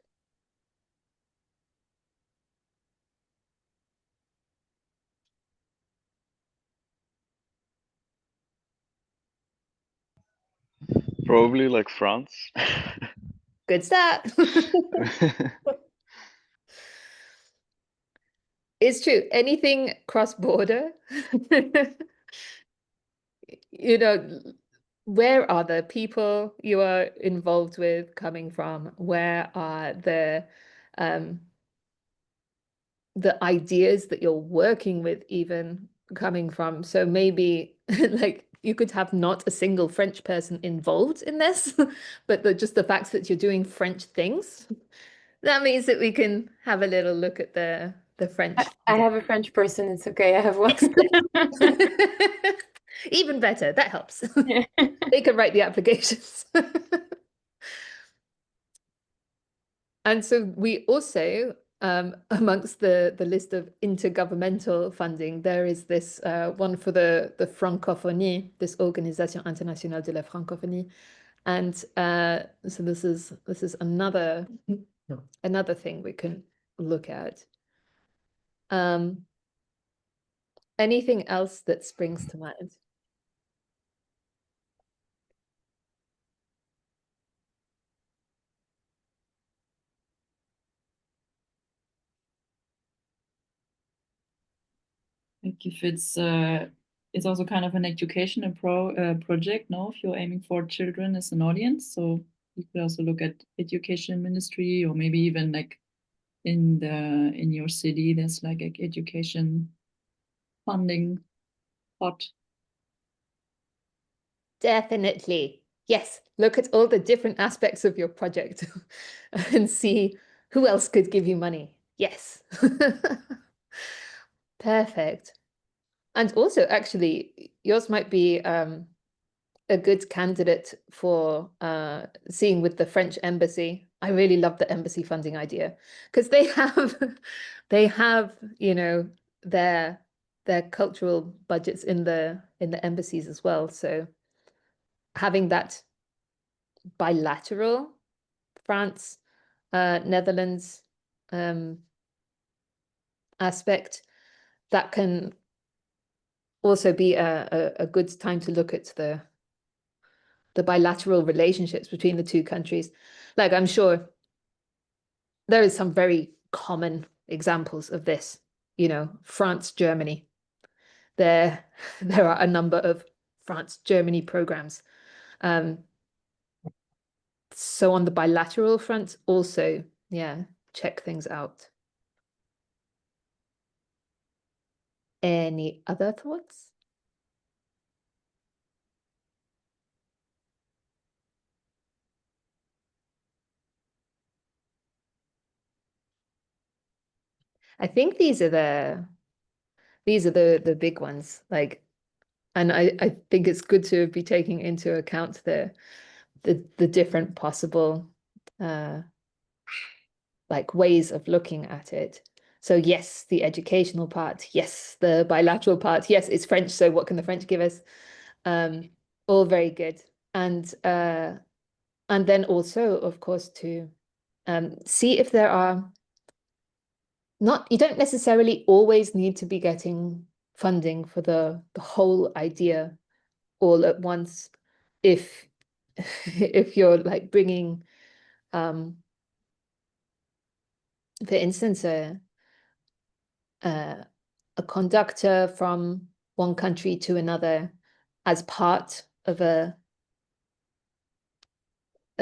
Probably like France. Good start. It's true. Anything cross-border, you know, where are the people you are involved with coming from? Where are the ideas that you're working with even coming from? So maybe like you could have not a single French person involved in this, but just the fact that you're doing French things, that means that we can have a little look at the French. I have a French person. It's okay. I have one. Even better. That helps. Yeah. They can write the applications. And so we also, amongst the list of intergovernmental funding, there is this one for the francophonie, this Organisation Internationale de la Francophonie. And so this is another thing we can look at. Anything else that springs to mind? Like if it's also kind of an education project, no? If you're aiming for children as an audience, so you could also look at education ministry, or maybe even like in your city, there's like education funding pot. Definitely. Yes. Look at all the different aspects of your project and see who else could give you money. Yes. Perfect. And also, actually, yours might be a good candidate for seeing with the French embassy. I really love the embassy funding idea because they have they have, you know, their cultural budgets in the embassies as well. So having that bilateral France, Netherlands aspect, that can also be a good time to look at the bilateral relationships between the two countries. Like, I'm sure there is some very common examples of this, you know, France, Germany. There are a number of France, Germany programs. So on the bilateral front, also, yeah, check things out. Any other thoughts? I think these are the big ones. Like, and I think it's good to be taking into account the different possible like ways of looking at it. So yes, the educational part, yes, the bilateral part, yes, it's French, so what can the French give us? All very good. And then also, of course, to see if there are you don't necessarily always need to be getting funding for the whole idea all at once. If if you're like bringing, for instance, a conductor from one country to another as part of a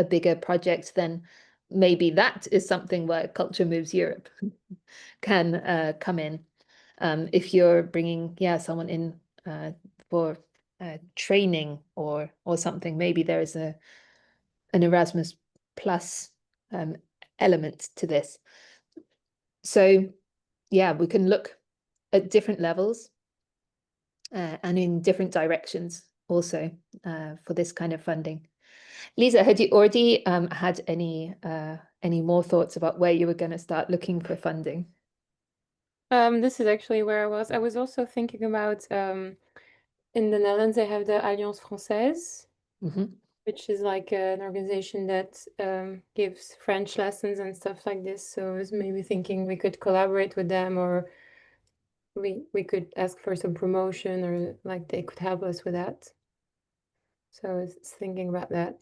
bigger project, then maybe that is something where Culture Moves Europe can come in. If you're bringing, someone in for training or something, maybe there is an Erasmus plus element to this. So yeah, we can look at different levels and in different directions also for this kind of funding. Lisa, had you already had any more thoughts about where you were going to start looking for funding? This is actually where I was. I was also thinking about in the Netherlands, they have the Alliance Française, which is like an organization that gives French lessons and stuff like this. So I was maybe thinking we could collaborate with them, or we could ask for some promotion, or like they could help us with that. So I was thinking about that.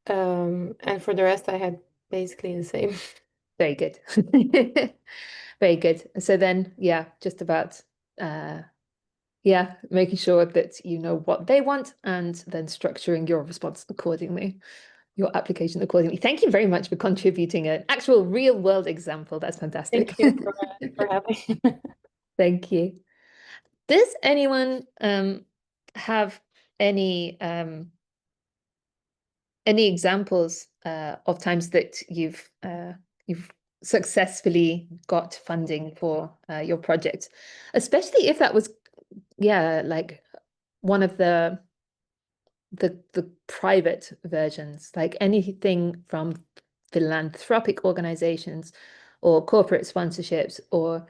And for the rest, I had basically the same. Very good. Very good. So then, yeah, just about making sure that you know what they want and then structuring your response accordingly, your application accordingly. Thank you very much for contributing an actual real world example. That's fantastic. Thank you for having me. Thank you. Does anyone have any examples of times that you've successfully got funding for your project, especially if that was like one of the private versions, like anything from philanthropic organizations or corporate sponsorships or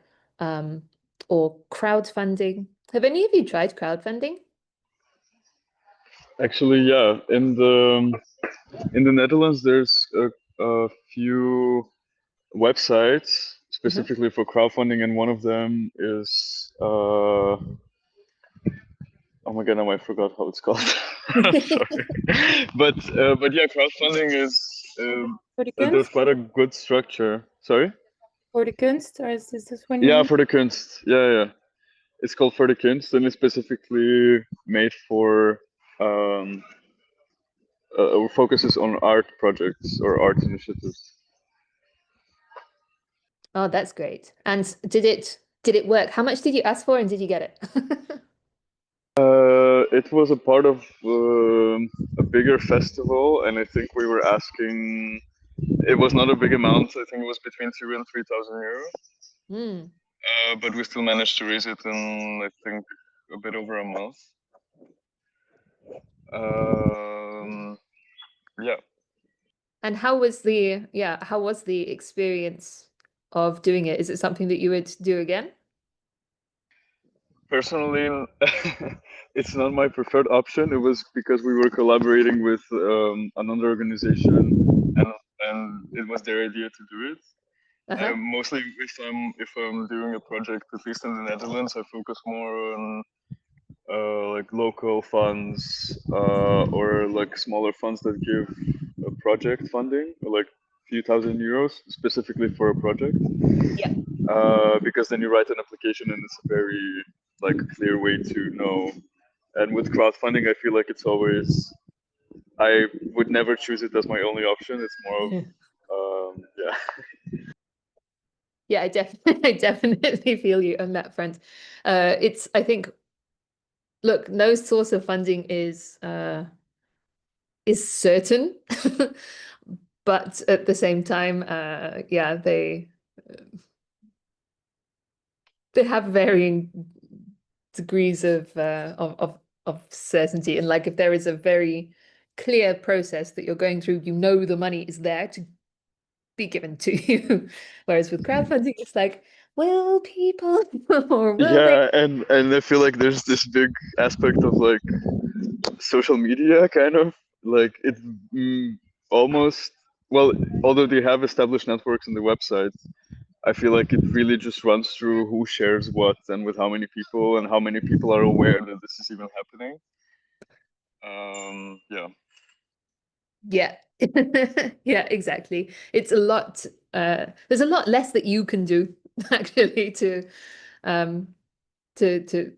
crowdfunding? Have any of you tried crowdfunding? Actually, yeah. In the Netherlands, there's a few websites specifically for crowdfunding, and one of them is oh my god, now I forgot how it's called. Sorry, but yeah, crowdfunding is For the there's kunst? quite a good structure. Sorry. For the kunst, or is this one you Yeah, mean? for the kunst. Yeah. It's called For the Kunst, and it's specifically made for focuses on art projects or art initiatives. Oh, that's great. And did it work? How much did you ask for and did you get it? It was a part of a bigger festival, and I think we were asking. It was not a big amount. I think it was between 2,000 and 3,000 euros. Hmm. But we still managed to raise it in, I think, a bit over a month. Yeah. And how was the experience of doing it? Is it something that you would do again? Personally, it's not my preferred option. It was because we were collaborating with another organization, and it was their idea to do it. Uh-huh. Mostly, if I'm doing a project, at least in the Netherlands, I focus more on like local funds or like smaller funds that give project funding, or like a few thousand euros specifically for a project. Yeah. Because then you write an application and it's a very like clear way to know. And with crowdfunding, I feel like it's always I would never choose it as my only option. It's more of yeah. Yeah, I definitely feel you on that front. I think, look, no source of funding is certain, but at the same time, yeah, they have varying degrees of certainty. And like if there is a very clear process that you're going through, you know the money is there to be given to you. Whereas with crowdfunding, it's like, will people or will they? Yeah, and I feel like there's this big aspect of like social media, kind of like it almost well, although they have established networks in the website, I feel like it really just runs through who shares what and with how many people and how many people are aware that this is even happening. Yeah. Yeah. Yeah, exactly. It's a lot, there's a lot less that you can do actually um to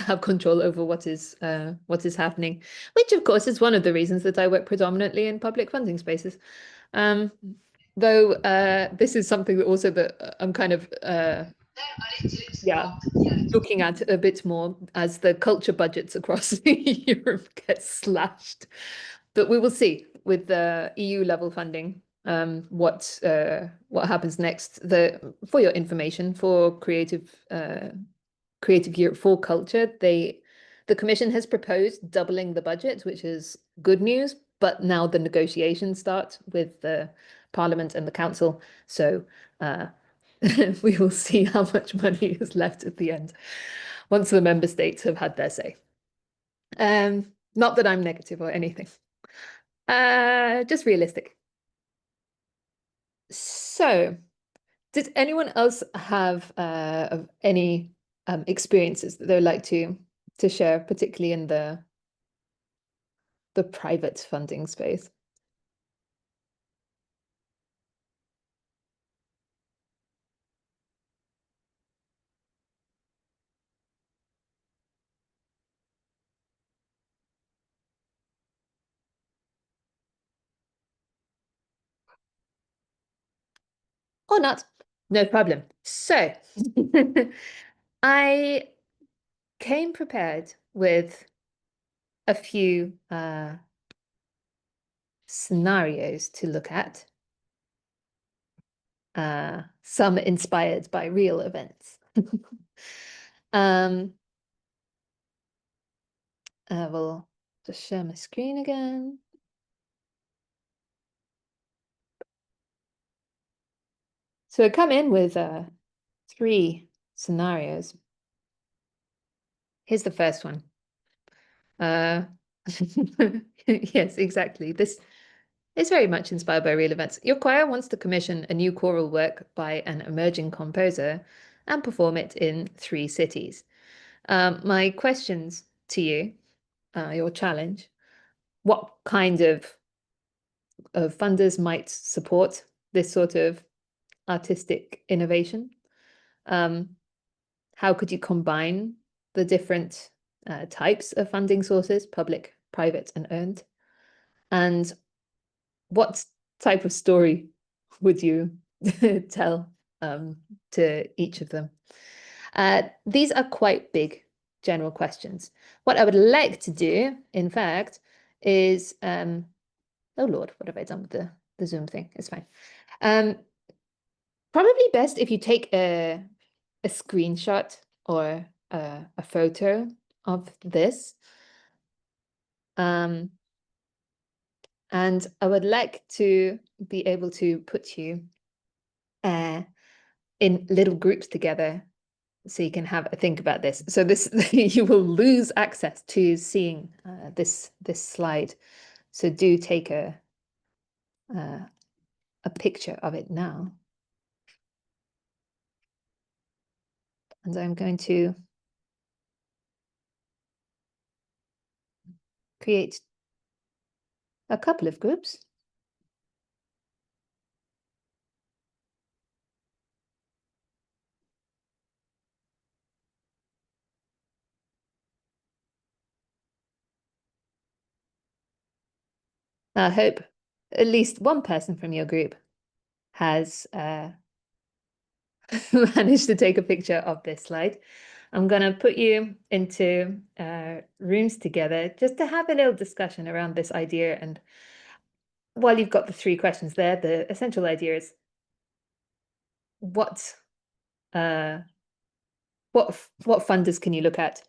have control over what is happening, which of course is one of the reasons that I work predominantly in public funding spaces. Though this is something that also that I'm kind of looking at a bit more as the culture budgets across Europe get slashed. But we will see with the EU level funding what happens next. For your information, for Creative Europe for Culture, the Commission has proposed doubling the budget, which is good news. But now the negotiations start with the Parliament and the Council, so we will see how much money is left at the end once the member states have had their say. Not that I'm negative or anything, just realistic. So, did anyone else have any experiences that they would like to share, particularly in the private funding space? Or not, no problem. So, I came prepared with a few scenarios to look at, some inspired by real events. I will just share my screen again. So I come in with 3 scenarios. Here's the first one. Yes, exactly. It's very much inspired by real events. Your choir wants to commission a new choral work by an emerging composer and perform it in 3 cities. My questions to you, your challenge, what kind of funders might support this sort of artistic innovation? How could you combine the different types of funding sources, public, private, and earned? And what type of story would you tell to each of them? These are quite big general questions. What I would like to do, in fact, is oh Lord, what have I done with the Zoom thing? It's fine. Probably best if you take a screenshot or a photo of this. And I would like to be able to put you in little groups together so you can have a think about this. So this you will lose access to seeing this slide. So do take a picture of it now. And I'm going to create a couple of groups. I hope at least one person from your group has managed to take a picture of this slide. I'm going to put you into rooms together just to have a little discussion around this idea. And while you've got the 3 questions there, the essential idea is what funders can you look at,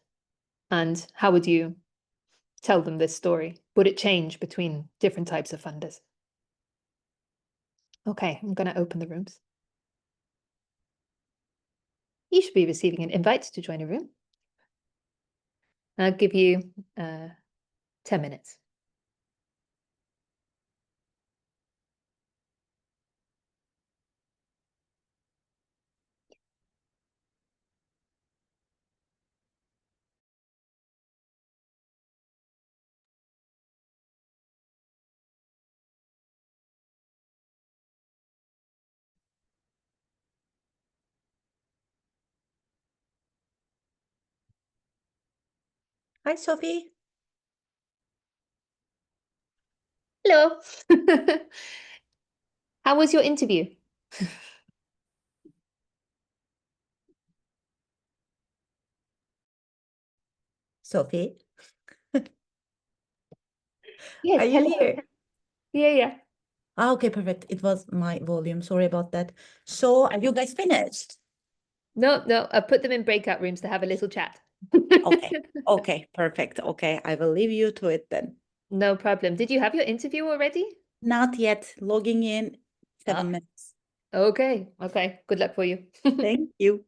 and how would you tell them this story? Would it change between different types of funders? Okay, I'm going to open the rooms. You should be receiving an invite to join a room. I'll give you 10 minutes. Hi, Sophie. Hello. How was your interview? Sophie, Yes, are you hello. here? Yeah. Ah, okay, perfect. It was my volume. Sorry about that. So, are you guys finished? No, I put them in breakout rooms to have a little chat. Okay. Okay, perfect. Okay, I will leave you to it then. No problem. Did you have your interview already? Not yet. Logging in 7 minutes. Okay. Good luck for you. Thank you.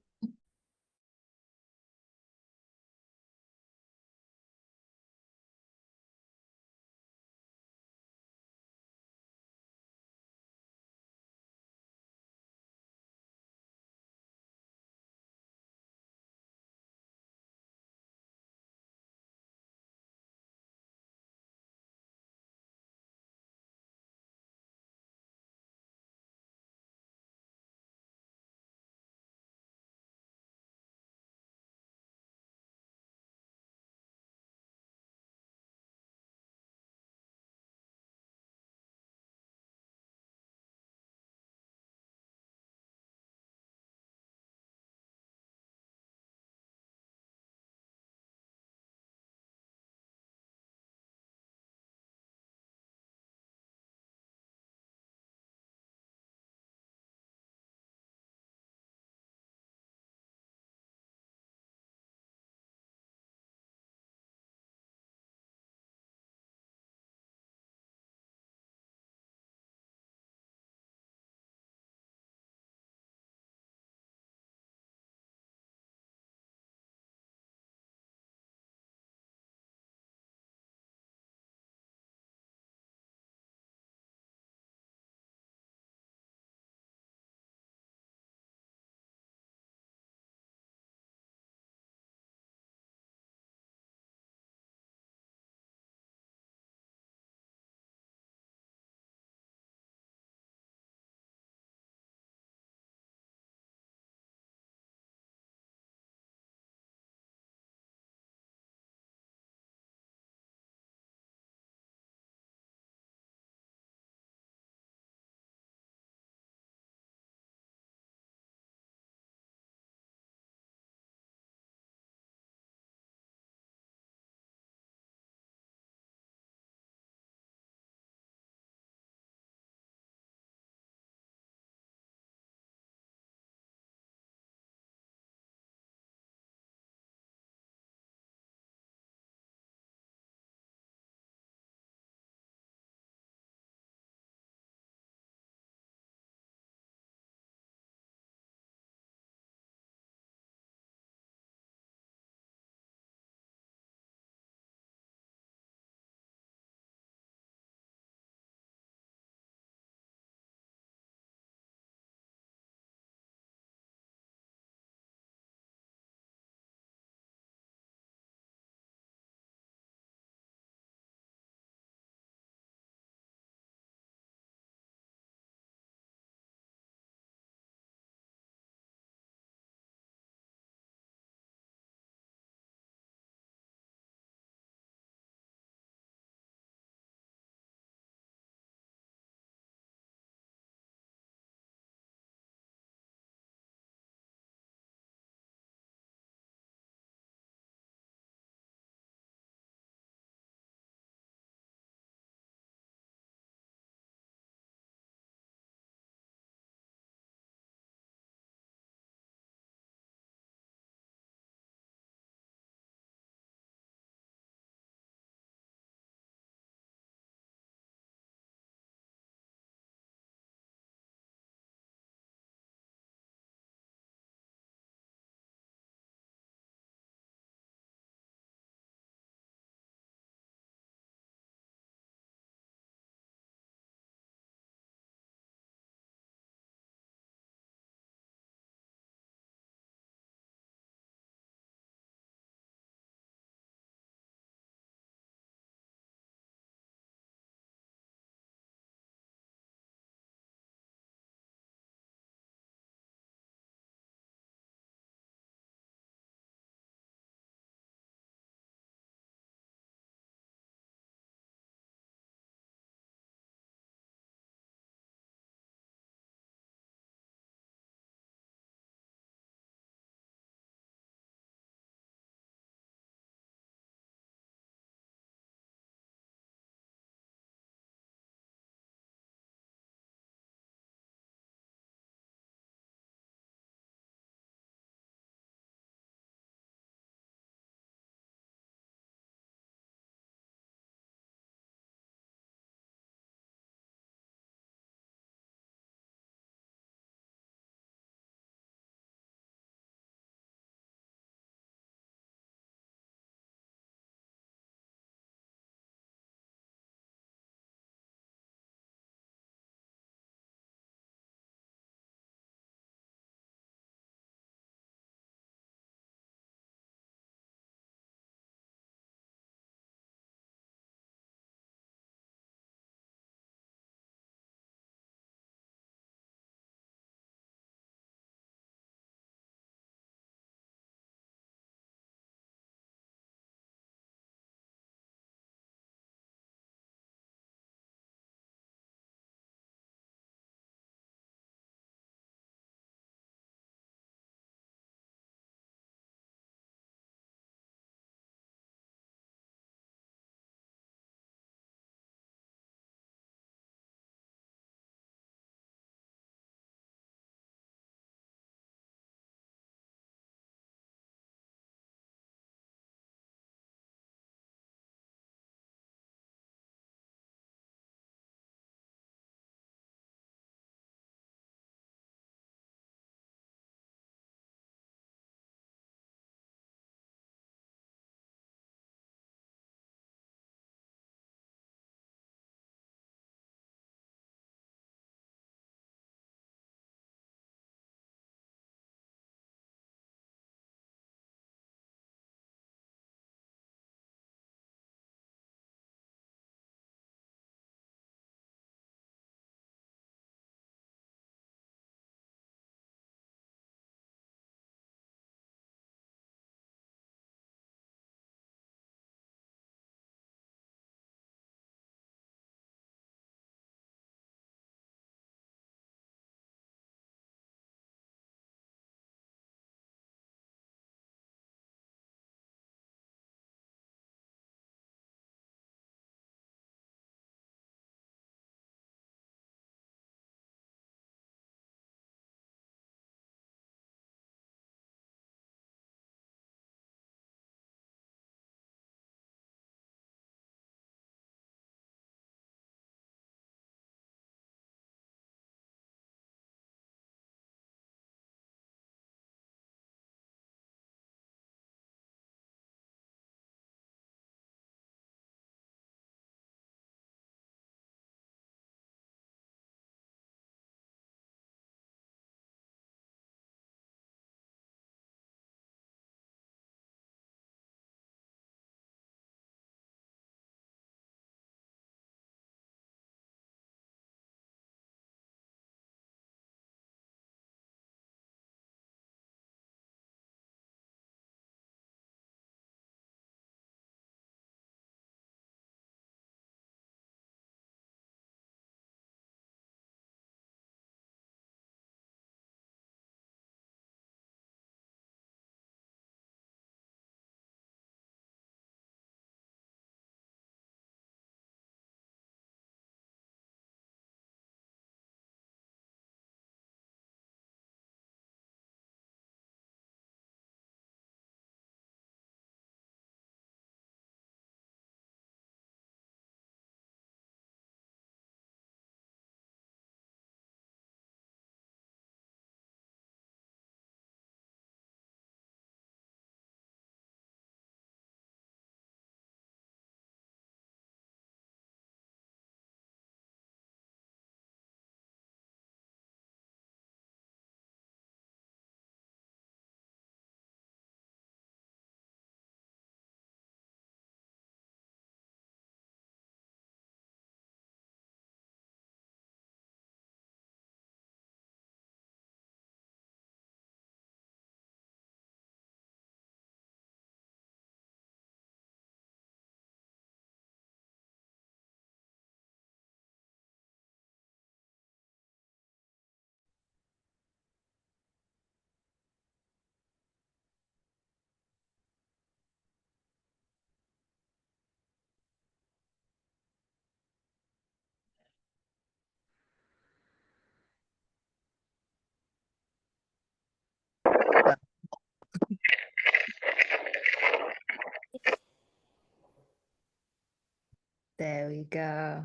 There we go.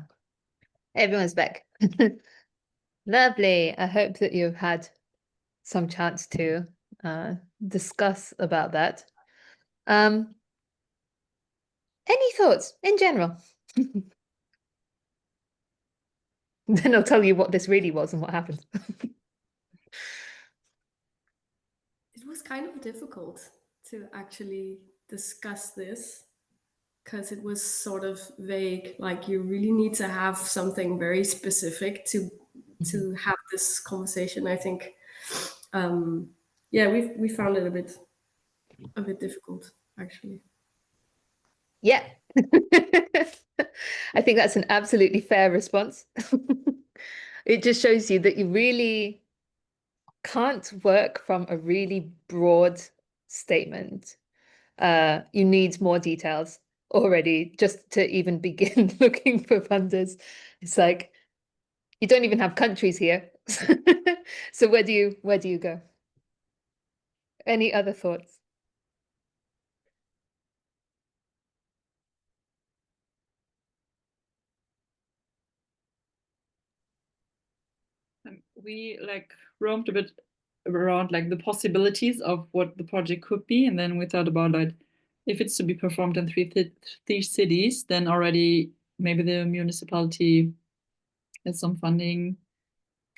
Everyone's back. Lovely. I hope that you've had some chance to discuss about that. Any thoughts in general? Then I'll tell you what this really was and what happened. It was kind of difficult to actually discuss this because it was sort of vague. Like you really need to have something very specific to have this conversation. I think, yeah, we found it a bit difficult actually. Yeah. I think that's an absolutely fair response. It just shows you that you really can't work from a really broad statement. You need more details already just to even begin looking for funders. It's like you don't even have countries here. So where do you go? Any other thoughts? We like roamed a bit around like the possibilities of what the project could be, and then we thought about like if it's to be performed in three cities, then already maybe the municipality has some funding.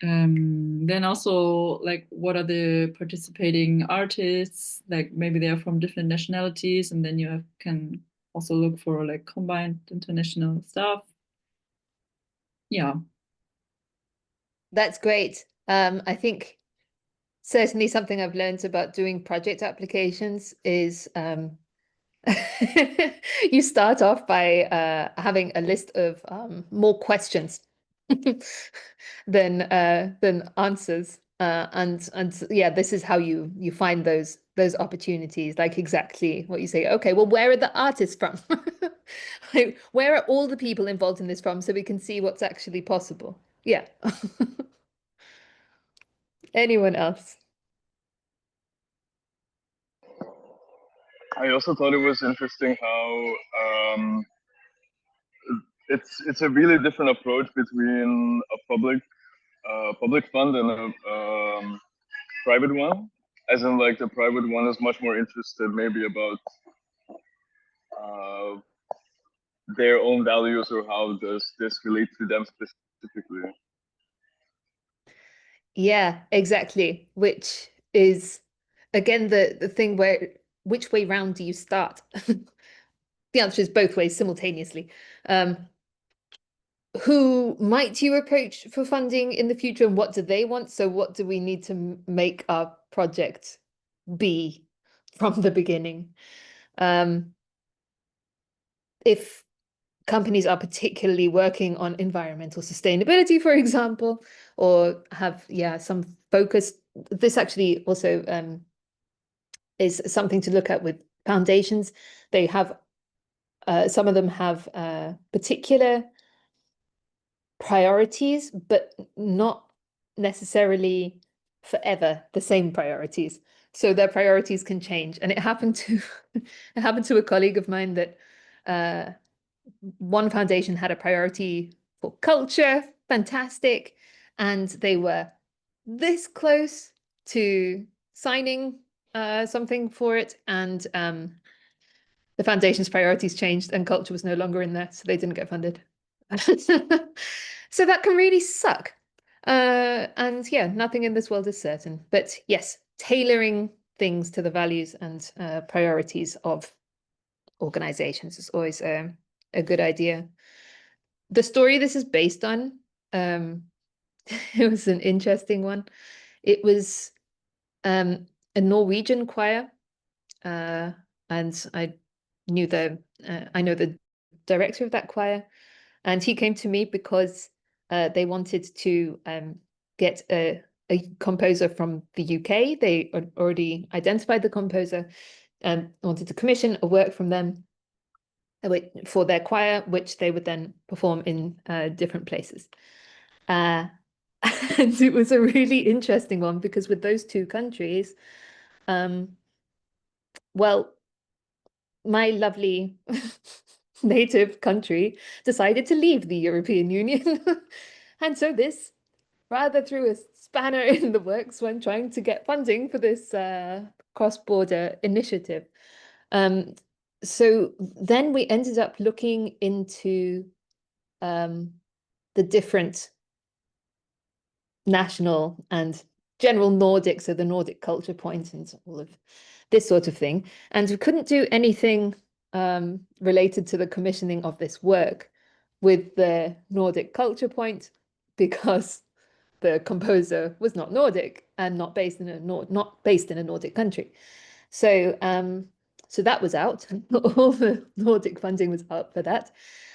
Then also like what are the participating artists? Like maybe they are from different nationalities, and then you can also look for like combined international stuff. Yeah. That's great. I think certainly something I've learned about doing project applications is you start off by having a list of more questions than answers. And yeah, this is how you find those opportunities, like exactly what you say. Okay, well, where are the artists from? Like, where are all the people involved in this from, so we can see what's actually possible. Yeah. Anyone else? I also thought it was interesting how it's a really different approach between a public fund and a private one. As in, like the private one is much more interested maybe about uh, their own values or how does this relate to them specifically. Yeah, exactly. Which is again the thing where which way round do you start? The answer is both ways simultaneously. Who might you approach for funding in the future, and what do they want? So what do we need to make our project be from the beginning? If companies are particularly working on environmental sustainability, for example, or have, yeah, some focus. This actually also is something to look at with foundations. They have, some of them have particular priorities, but not necessarily forever the same priorities. So their priorities can change. And it happened to it happened to a colleague of mine that one foundation had a priority for culture, fantastic, and they were this close to signing something for it, and the foundation's priorities changed and culture was no longer in there, so they didn't get funded. So that can really suck. And yeah, nothing in this world is certain. But yes, tailoring things to the values and priorities of organizations is always a good idea. The story this is based on, it was an interesting one. It was a Norwegian choir, and I know the director of that choir, and he came to me because they wanted to get a composer from the UK. They already identified the composer and wanted to commission a work from them for their choir, which they would then perform in different places. And it was a really interesting one because with those two countries, well, my lovely native country decided to leave the European Union. And so this rather threw a spanner in the works when trying to get funding for this cross-border initiative. So then we ended up looking into the different national and general Nordic, so the Nordic culture point and all of this sort of thing. And we couldn't do anything related to the commissioning of this work with the Nordic culture point because the composer was not Nordic and not based in a Nordic country. So so that was out. All the Nordic funding was out for that.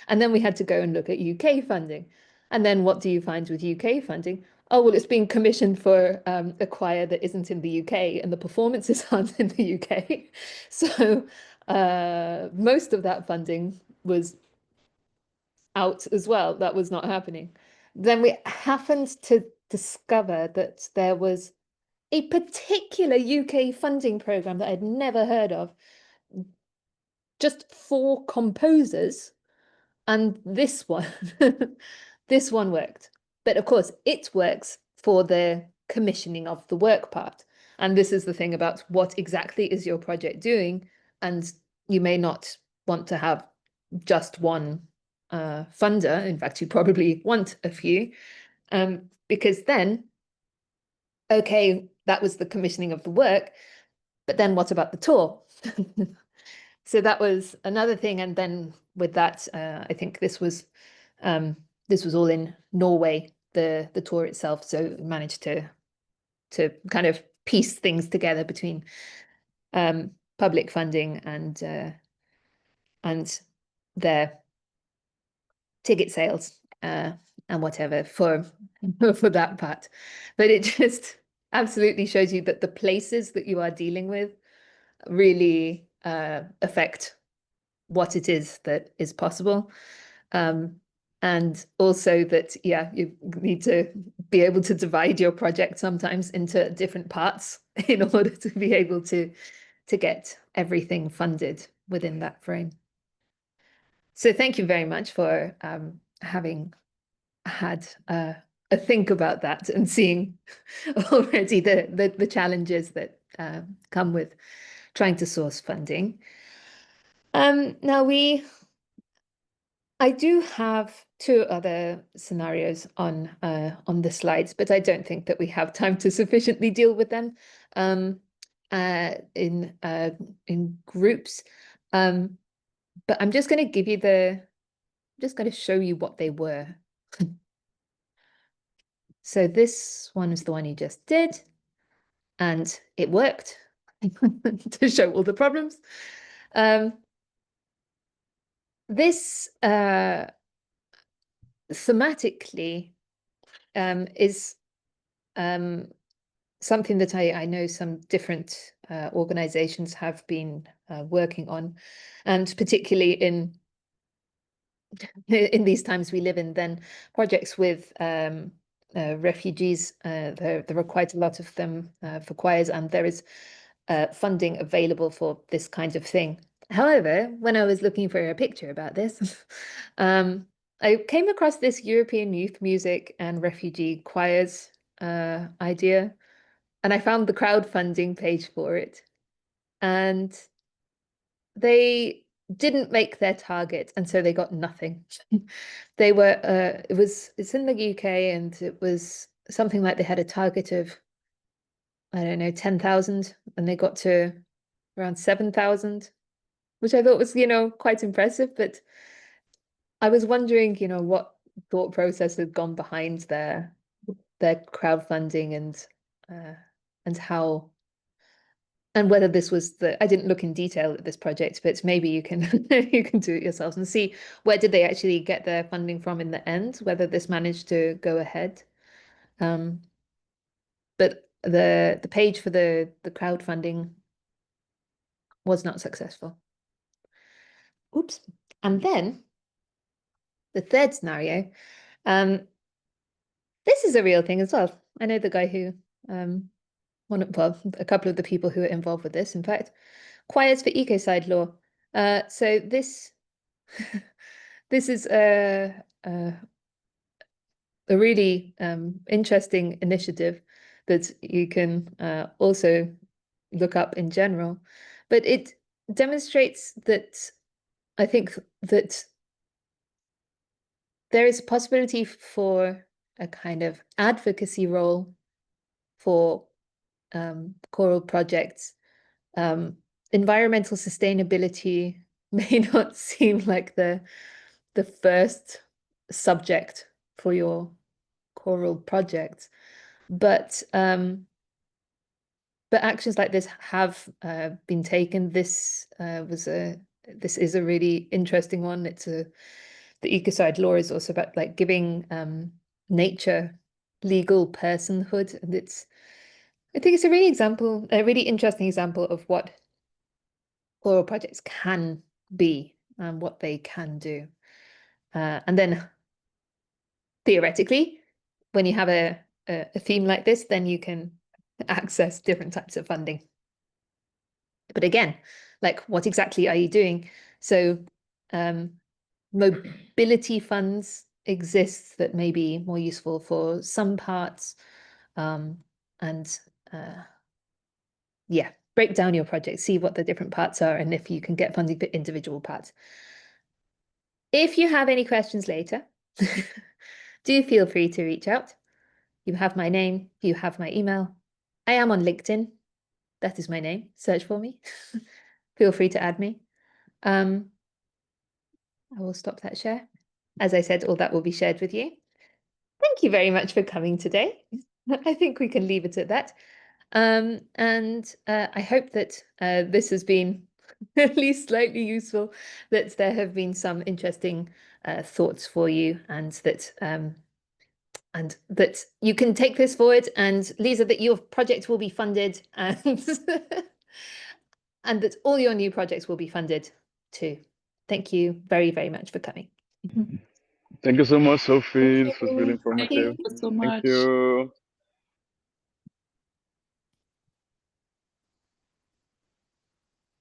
And then we had to go and look at UK funding. And then what do you find with UK funding? Oh, well, it's being commissioned for a choir that isn't in the UK and the performances aren't in the UK. So most of that funding was out as well. That was not happening. Then we happened to discover that there was a particular UK funding program that I'd never heard of, just for composers, and this one, this one worked. But of course, it works for the commissioning of the work part. And this is the thing about what exactly is your project doing, and you may not want to have just one funder. In fact, you probably want a few, because then, okay, that was the commissioning of the work, but then what about the tour? So that was another thing. And then with that, I think this was all in Norway, the tour itself. So we managed to kind of piece things together between public funding and their ticket sales and whatever for that part. But it just absolutely shows you that the places that you are dealing with really affect what it is that is possible. And also that, yeah, you need to be able to divide your project sometimes into different parts in order to be able to get everything funded within that frame. So thank you very much for having had a think about that and seeing already the challenges that come with trying to source funding. Now I do have two other scenarios on the slides, but I don't think that we have time to sufficiently deal with them in groups. But I'm just going to give you just going to show you what they were. So this one is the one you just did, and it worked to show all the problems. This thematically is something that I know some different organizations have been working on, and particularly in these times we live in, then projects with refugees, there are quite a lot of them for choirs, and there is funding available for this kind of thing. However, when I was looking for a picture about this, I came across this European Youth Music and Refugee Choirs idea, and I found the crowdfunding page for it. And they didn't make their target, and so they got nothing. They were it's in the UK, and it was something like they had a target of, I don't know, 10,000, and they got to around 7,000, which I thought was, quite impressive. But I was wondering, what thought process had gone behind their crowdfunding and how, and whether this was I didn't look in detail at this project, but maybe you can you can do it yourselves and see where did they actually get their funding from in the end, whether this managed to go ahead. But the page for the crowdfunding was not successful. Oops. And then the third scenario, this is a real thing as well. I know the guy who a couple of the people who are involved with this, in fact, Choirs for Ecocide Law. So this this is a really interesting initiative that you can also look up in general. But it demonstrates that I think that there is a possibility for a kind of advocacy role for choral projects. Environmental sustainability may not seem like the first subject for your choral projects, but actions like this have been taken. This is a really interesting one. The ecocide law is also about like giving nature legal personhood, and I think it's a really interesting example of what choral projects can be and what they can do. And then theoretically, when you have a theme like this, then you can access different types of funding. But again, like what exactly are you doing? So mobility funds exist that may be more useful for some parts. Yeah, break down your project, see what the different parts are, and if you can get funding for individual parts. If you have any questions later, do feel free to reach out. You have my name, you have my email. I am on LinkedIn. That is my name. Search for me. Feel free to add me. I will stop that share. As I said, all that will be shared with you. Thank you very much for coming today. I think we can leave it at that. And I hope that this has been at least slightly useful, that there have been some interesting thoughts for you, and that you can take this forward, and Lisa, that your project will be funded, and and that all your new projects will be funded too. Thank you very, very much for coming. Thank you so much, Sophie. This was really Thank informative. you so Thank much. you.